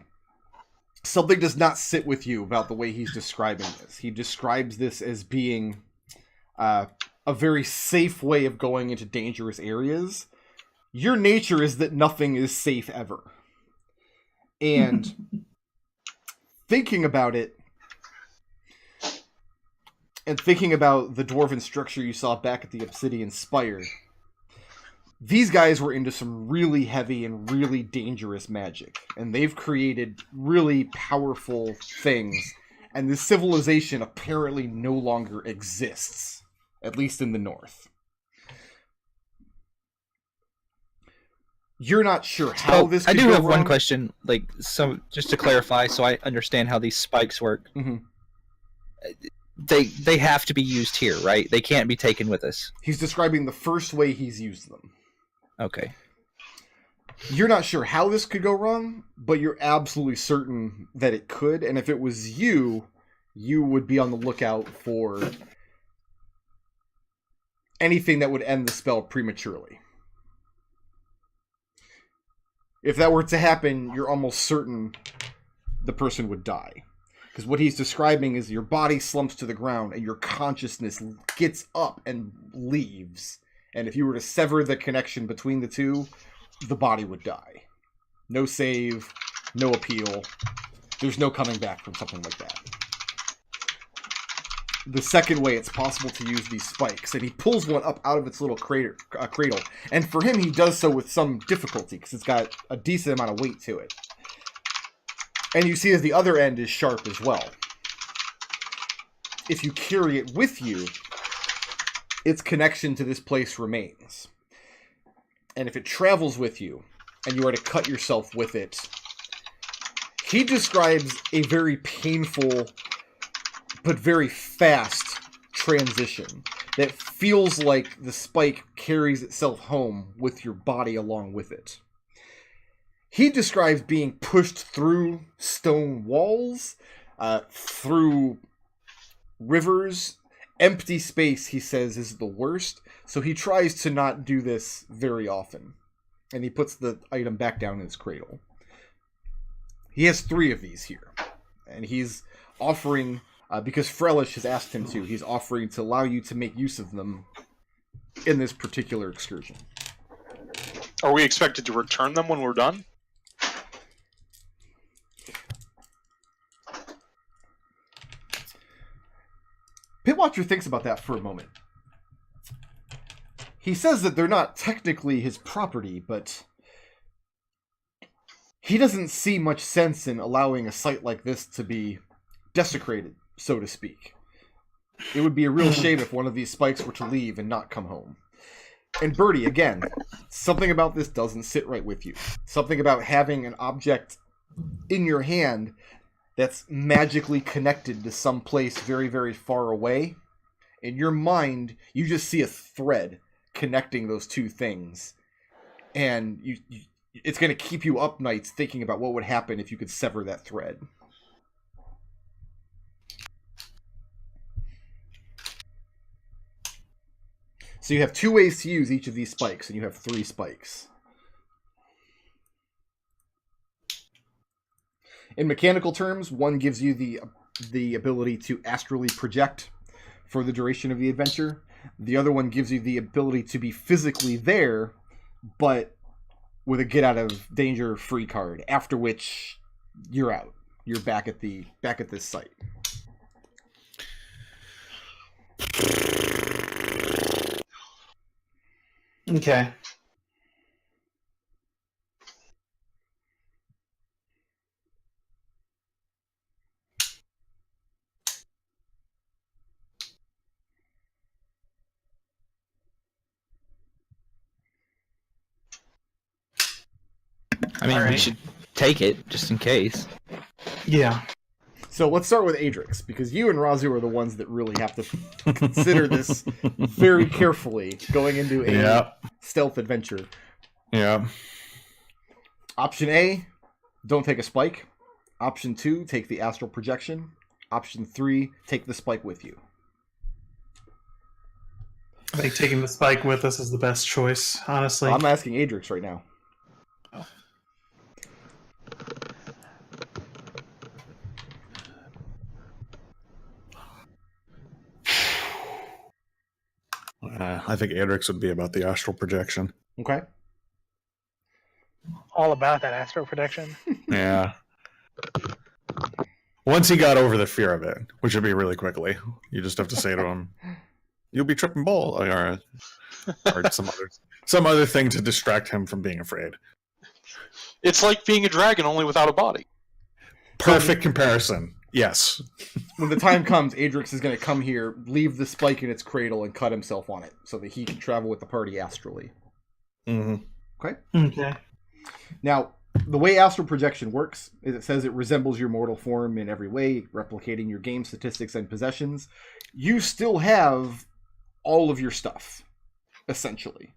something does not sit with you about the way he's describing this. He describes this as being a very safe way of going into dangerous areas. Your nature is that nothing is safe ever. And thinking about it, and thinking about the dwarven structure you saw back at the Obsidian Spire, these guys were into some really heavy and really dangerous magic, and they've created really powerful things, and this civilization apparently no longer exists, at least in the north. You're not sure how this could I do go have one wrong. question, so just to clarify, so I understand how these spikes work. Mm-hmm. They have to be used here, right? They can't be taken with us. He's describing the first way he's used them. Okay. You're not sure how this could go wrong, but you're absolutely certain that it could, and if it was you, you would be on the lookout for anything that would end the spell prematurely. If that were to happen, you're almost certain the person would die. Because what he's describing is your body slumps to the ground and your consciousness gets up and leaves. And if you were to sever the connection between the two, the body would die. No save, no appeal. There's no coming back from something like that. The second way it's possible to use these spikes, and he pulls one up out of its little cradle. And for him, he does so with some difficulty, because it's got a decent amount of weight to it. And you see as the other end is sharp as well. If you carry it with you, its connection to this place remains. And if it travels with you, and you are to cut yourself with it, he describes a very painful but very fast transition that feels like the spike carries itself home with your body along with it. He describes being pushed through stone walls, through rivers. Empty space, he says, is the worst, so he tries to not do this very often. And he puts the item back down in his cradle. He has 3 of these here. And he's offering, because Frelish has asked him to, he's offering to allow you to make use of them in this particular excursion. Are we expected to return them when we're done? Pitwatcher thinks about that for a moment. He says that they're not technically his property, but he doesn't see much sense in allowing a site like this to be desecrated, so to speak. It would be a real shame if one of these spikes were to leave and not come home. And Birdie, again, something about this doesn't sit right with you. Something about having an object in your hand that's magically connected to some place very, very far away. In your mind, you just see a thread connecting those two things. And it's going to keep you up nights thinking about what would happen if you could sever that thread. So you have 2 ways to use each of these spikes, and you have 3 spikes. In mechanical terms, one gives you the ability to astrally project for the duration of the adventure. The other one gives you the ability to be physically there, but with a get out of danger free card. After which, you're out. You're back at this site. Okay. I mean, we Alright. should take it just in case. Yeah. So let's start with Adrex, because you and Raazu are the ones that really have to consider this very carefully going into a stealth adventure. Yeah. Option A, don't take a spike. Option 2, take the astral projection. Option 3, take the spike with you. I think taking the spike with us is the best choice, honestly. I'm asking Adrex right now. I think Adrex would be about the astral projection. Okay. All about that astro protection. Yeah. Once he got over the fear of it, which would be really quickly, you just have to say to him, "You'll be tripping ball," or some other thing to distract him from being afraid. It's like being a dragon only without a body. Perfect comparison. Yes. When the time comes, Adrex is going to come here, leave the spike in its cradle, and cut himself on it, so that he can travel with the party astrally. Mm-hmm. Okay? Okay. Now, the way astral projection works is it says it resembles your mortal form in every way, replicating your game statistics and possessions. You still have all of your stuff, essentially.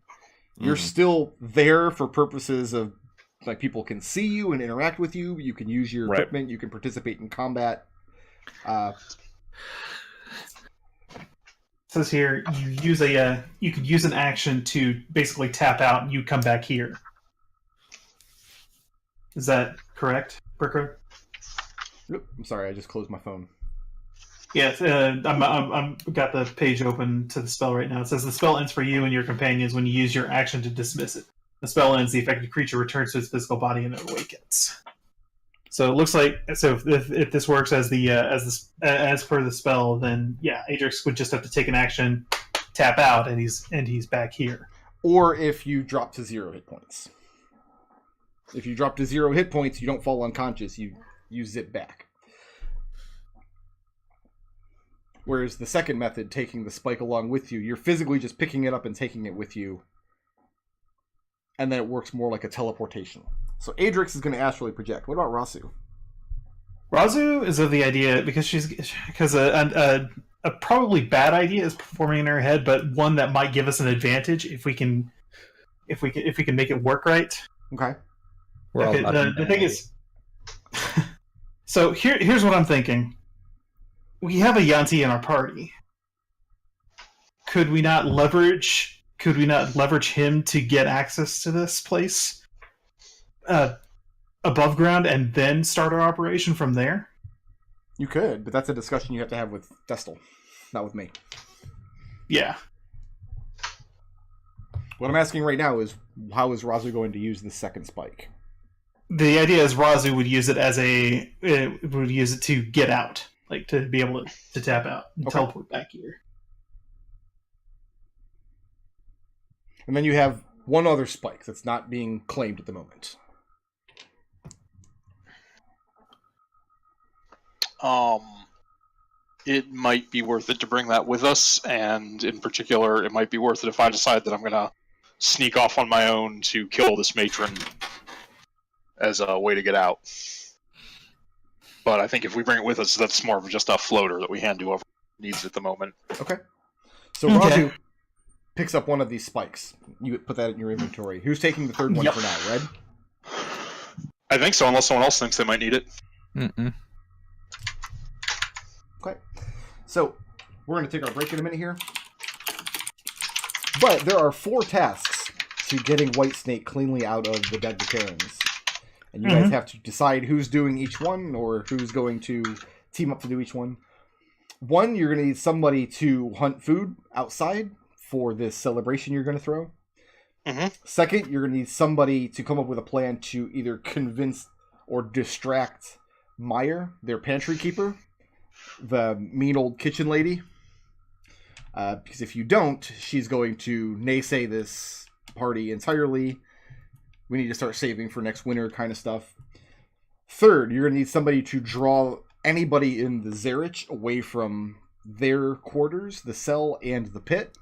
You're still there for purposes of, like, people can see you and interact with you. You can use your equipment. You can participate in combat. It says here you could use an action to basically tap out and you come back here. Is that correct, Burko? I'm sorry, I just closed my phone. Yes, I'm got the page open to the spell right now. It says the spell ends for you and your companions when you use your action to dismiss it. The spell ends, the affected creature returns to its physical body and it awakens. So it looks like if this works as per the spell, then yeah, Adrex would just have to take an action, tap out, and he's back here. Or if you drop to 0 hit points. If you drop to 0 hit points, you don't fall unconscious. You zip back. Whereas the second method, taking the spike along with you, you're physically just picking it up and taking it with you. And then it works more like a teleportation. So Adrex is going to astrally project. What about Raazu? Raazu is of the idea because a probably bad idea is performing in her head, but one that might give us an advantage if we can make it work right. Okay. Okay. The thing is, so here's what I'm thinking. We have a Yuan-ti in our party. Could we not leverage him to get access to this place above ground and then start our operation from there? You could, but that's a discussion you have to have with Destil, not with me. Yeah. What I'm asking right now is, how is Raazu going to use the second spike? The idea is Raazu would use it to get out, like to be able to tap out and teleport back here. And then you have one other spike that's not being claimed at the moment. It might be worth it to bring that with us, and in particular, it might be worth it if I decide that I'm going to sneak off on my own to kill this matron as a way to get out. But I think if we bring it with us, that's more of just a floater that we hand to whoever needs it at the moment. Okay. So Raazu picks up one of these spikes. You put that in your inventory. Who's taking the third one for now, Red? I think so, unless someone else thinks they might need it. Mm-mm. Okay. So, we're going to take our break in a minute here. But there are 4 tasks to getting Whitesnake cleanly out of the dead Terrans. And you guys have to decide who's doing each one, or who's going to team up to do each one. 1, you're going to need somebody to hunt food outside for this celebration you're going to throw. 2nd, you're going to need somebody to come up with a plan to either convince or distract Meyer, their pantry keeper, the mean old kitchen lady. Because if you don't, she's going to naysay this party entirely. We need to start saving for next winter kind of stuff. 3rd, you're going to need somebody to draw anybody in the Zerich away from their quarters, the cell, and the pit.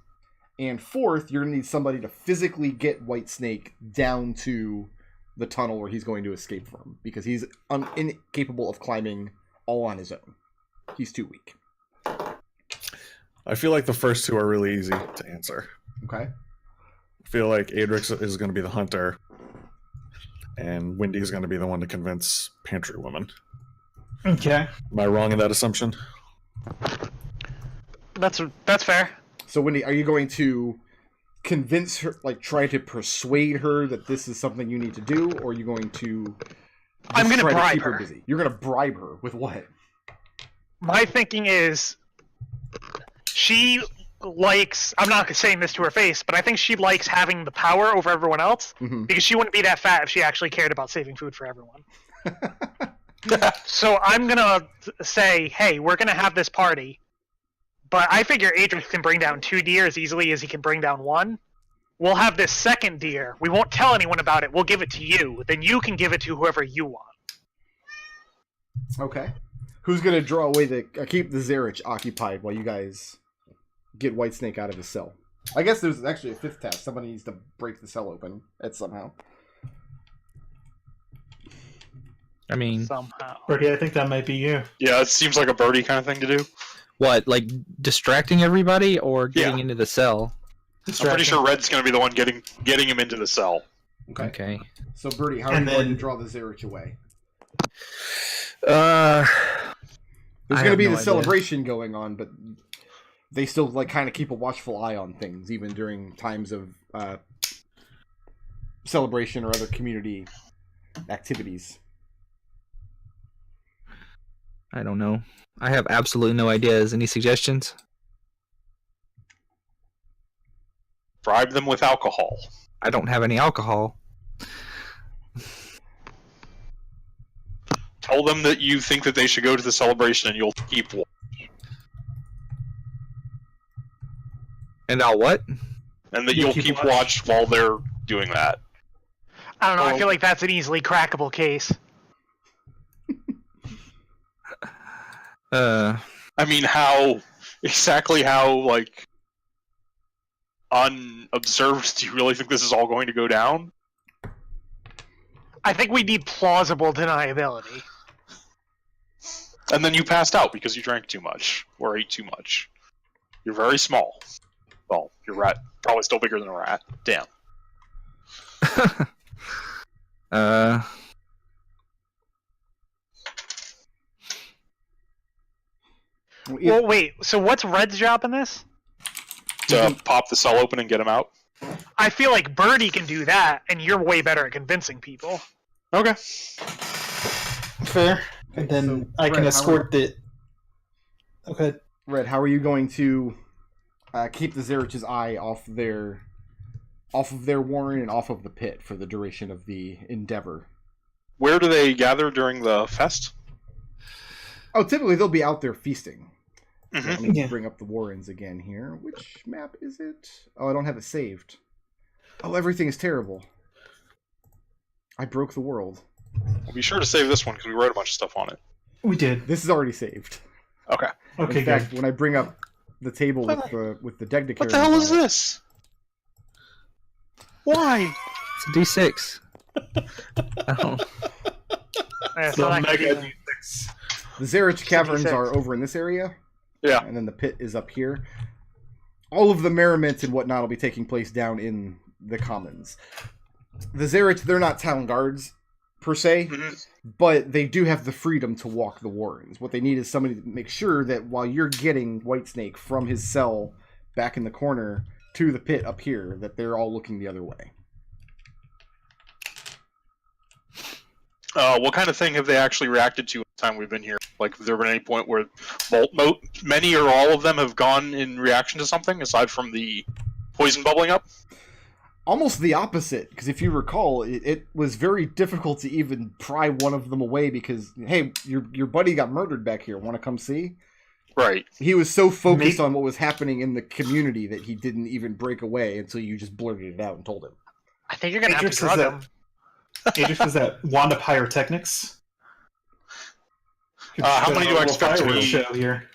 And 4th, you're going to need somebody to physically get Whitesnake down to the tunnel where he's going to escape from. Because he's incapable of climbing all on his own. He's too weak. I feel like the first 2 are really easy to answer. Okay. I feel like Adrex is going to be the hunter, and Wendy is going to be the one to convince Pantry Woman. Okay. Am I wrong in that assumption? That's fair. So, Wendy, are you going to convince her, like, try to persuade her that this is something you need to do, or are you going to... I'm going to try bribe keep her. busy? You're going to bribe her with what? My thinking is, she likes, I'm not saying this to her face, but I think she likes having the power over everyone else, because she wouldn't be that fat if she actually cared about saving food for everyone. So I'm going to say, hey, we're going to have this party, but I figure Adrex can bring down 2 deer as easily as he can bring down 1. We'll have this second deer. We won't tell anyone about it. We'll give it to you. Then you can give it to whoever you want. Okay. Who's going to draw away keep the Zerich occupied while you guys get Whitesnake out of his cell? I guess there's actually a 5th task. Somebody needs to break the cell open somehow. I mean, Somehow. Birdie, I think that might be you. Yeah, it seems like a Birdie kind of thing to do. what, like distracting everybody or getting into the cell? I'm pretty sure Red's going to be the one getting him into the cell. Okay. So, Birdie, how are you going to draw the Zerich away? There's going to be the celebration going on, but they still like kind of keep a watchful eye on things, even during times of celebration or other community activities. I don't know. I have absolutely no ideas. Any suggestions? Bribe them with alcohol. I don't have any alcohol. Tell them that you think that they should go to the celebration and you'll keep watch. And I'll what? And that you'll keep watch while they're doing that. I don't know. I feel like that's an easily crackable case. I mean, exactly how, like, unobserved do you really think this is all going to go down? I think we need plausible deniability. And then you passed out because you drank too much, or ate too much. You're very small. Well, your rat, probably still bigger than a rat. Damn. Well, wait. So what's Red's job in this? To pop the cell open and get him out? I feel like Birdie can do that, and you're way better at convincing people. Okay. Fair. And then so, I can Red, escort the... Okay. Red, how are you going to keep the Zerich's eye off of their warren and off of the pit for the duration of the endeavor? Where do they gather during the fest? Oh, typically they'll be out there feasting. Mm-hmm. Let me bring up the warrens again here. Which map is it? Oh, I don't have it saved. Oh, everything is terrible. I broke the world. We'll be sure to save this one because we wrote a bunch of stuff on it. We did. This is already saved. Okay. Okay, In fact, good. when I bring up the table with the Degdicarians What the hell is on it, this? Why? It's a D6. Oh. Yeah, So that could be- mega the Zerich caverns 66. are over in this area. Yeah. And then the pit is up here. All of the merriment and whatnot will be taking place down in the commons. The Zerich, they're not town guards, per se, but they do have the freedom to walk the warrens. What they need is somebody to make sure that while you're getting Whitesnake from his cell back in the corner, to the pit up here that they're all looking the other way. What kind of thing have they actually reacted to in the time we've been here? Like, have there been any point where many or all of them have gone in reaction to something, aside from the poison bubbling up? Almost the opposite, because if you recall, it was very difficult to even pry one of them away because, hey, your buddy got murdered back here. Want to come see? Right. He was so focused on what was happening in the community that he didn't even break away until you just blurted it out and told him. I think you're gonna have to drug him. Adrex is that Wand of Pyrotechnics. How many do I expect to be? Show here.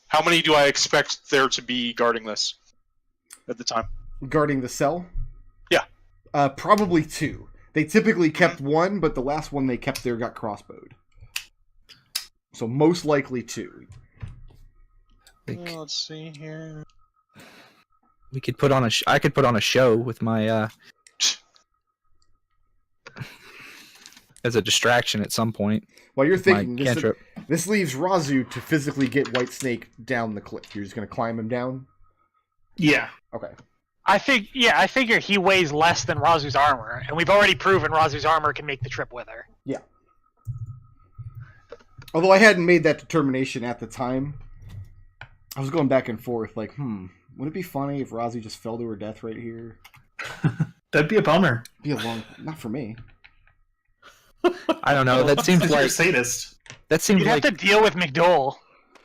How many do I expect there to be guarding this at the time? Guarding the cell? Yeah. Probably 2. They typically kept 1, but the last one they kept there got crossbowed. So most likely 2. Let's see here. We could put on a. I could put on a show with my. As a distraction at some point. While you're thinking, My cantrip. this leaves Raazu to physically get Whitesnake down the cliff. You're just going to climb him down? Yeah. Okay. I figure he weighs less than Raazu's armor, and we've already proven Raazu's armor can make the trip with her. Yeah. Although I hadn't made that determination at the time, I was going back and forth, like, would it be funny if Raazu just fell to her death right here? That'd be a bummer. Not for me. I don't know. That seems You're a like sadist. that seems You'd like have to deal with McDohl.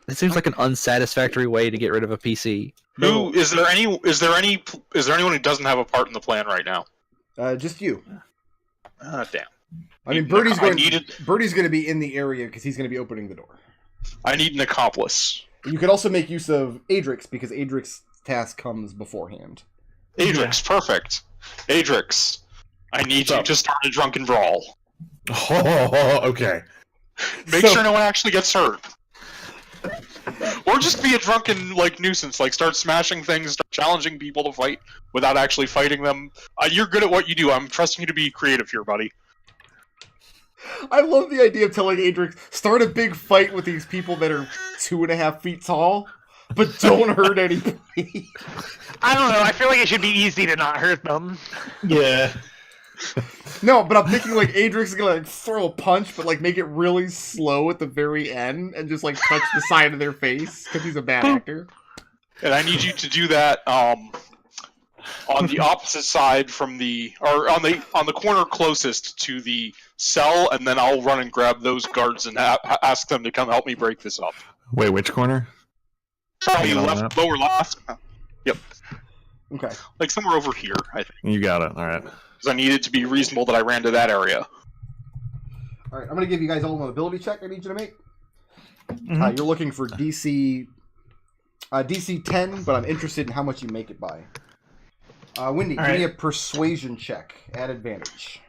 that seems like an unsatisfactory way to get rid of a PC. Who is there anyone who doesn't have a part in the plan right now? Just you. Damn. I mean, Birdie's going needed- to be in the area because he's going to be opening the door. I need an accomplice. You could also make use of Adrex because Adrex's task comes beforehand. Adrex, perfect. Adrex, I need you to start a drunken brawl. Oh, okay. Make sure no one actually gets hurt. Or just be a drunken, nuisance. Start smashing things, start challenging people to fight without actually fighting them. You're good at what you do. I'm trusting you to be creative here, buddy. I love the idea of telling Adrex, start a big fight with these people that are 2.5 feet tall, but don't hurt anybody. I don't know. I feel like it should be easy to not hurt them. Yeah. No, but I'm thinking Adrex is gonna throw a punch, but make it really slow at the very end and just touch the side of their face because he's a bad actor. And I need you to do that on the opposite side from on the corner closest to the cell, and then I'll run and grab those guards and ask them to come help me break this up. Wait, which corner? Lower left. Yep. Okay. Somewhere over here, I think. You got it. All right. Because I need it to be reasonable that I ran to that area. All right, I'm gonna give you guys all an ability check. I need you to make. Mhm. You're looking for DC 10, but I'm interested in how much you make it by. Wendy, give me a persuasion check at advantage.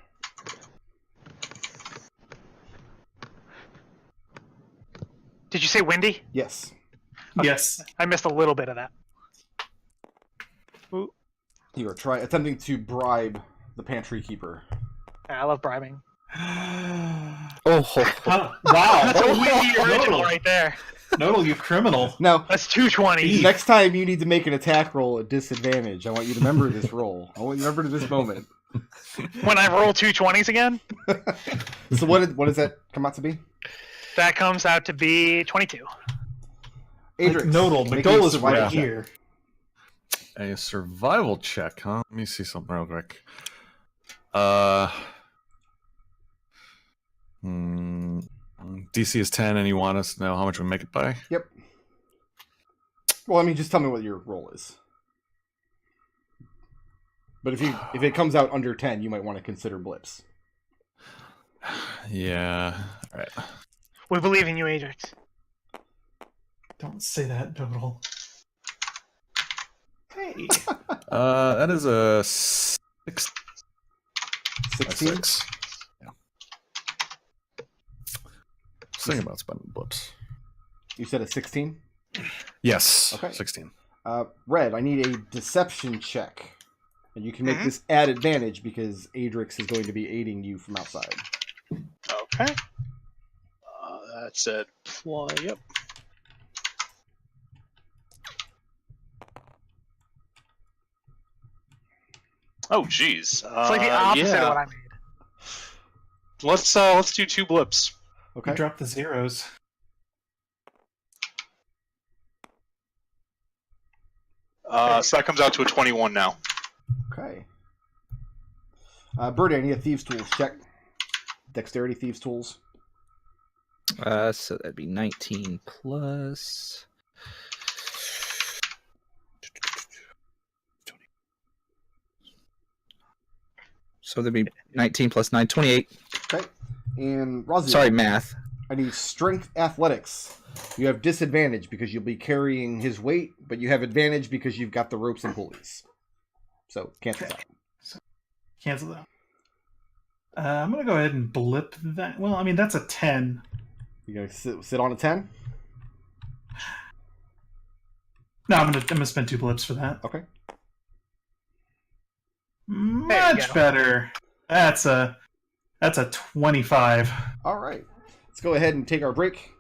Did you say Wendy? Yes. Yes. I missed a little bit of that. You are attempting to bribe the pantry keeper. I love bribing. Oh, Wow. That's a Oh, witty original Nodal. right there. Nodal, you criminal. Now, That's 220. next time you need to make an attack roll at disadvantage, I want you to remember this roll. I want you to remember this moment. When I roll 220s again, So what does that come out to be? that comes out to be 22. Adrex, Nodal, make McDohl a is survival right check. here. A survival check, huh? Let me see something real quick. DC is 10, and you want us to know how much we make it by? Yep. Well, just tell me what your roll is. But if it comes out under 10, you might want to consider blips. Yeah. All right. We believe in you, Adrex. Don't say that, Nodal. Hey. That is a 6. 16? 6. Yeah. Just thinking about spending blips. You said a 16? Yes. Okay. 16. Red, I need a deception check. And you can make this at advantage because Adrex is going to be aiding you from outside. Okay. That's it. Yep. Oh, jeez. It's like the opposite of what I made. Let's do 2 blips. Okay. You drop the zeros. So that comes out to a 21 now. Okay. Birdie, I need a Thieves' Tools check. Dexterity Thieves' Tools. So that'd be 19 plus. So that'd be 19 plus 9, 28. Okay. And Raazu, Sorry, math. I need Strength Athletics. You have disadvantage because you'll be carrying his weight, but you have advantage because you've got the ropes and pulleys. So cancel that. Cancel that. I'm gonna go ahead and blip that. Well, I mean that's a 10. You gonna sit on a 10? No, I'm gonna spend 2 blips for that. Okay. Much better. That's a 25. All right. Let's go ahead and take our break.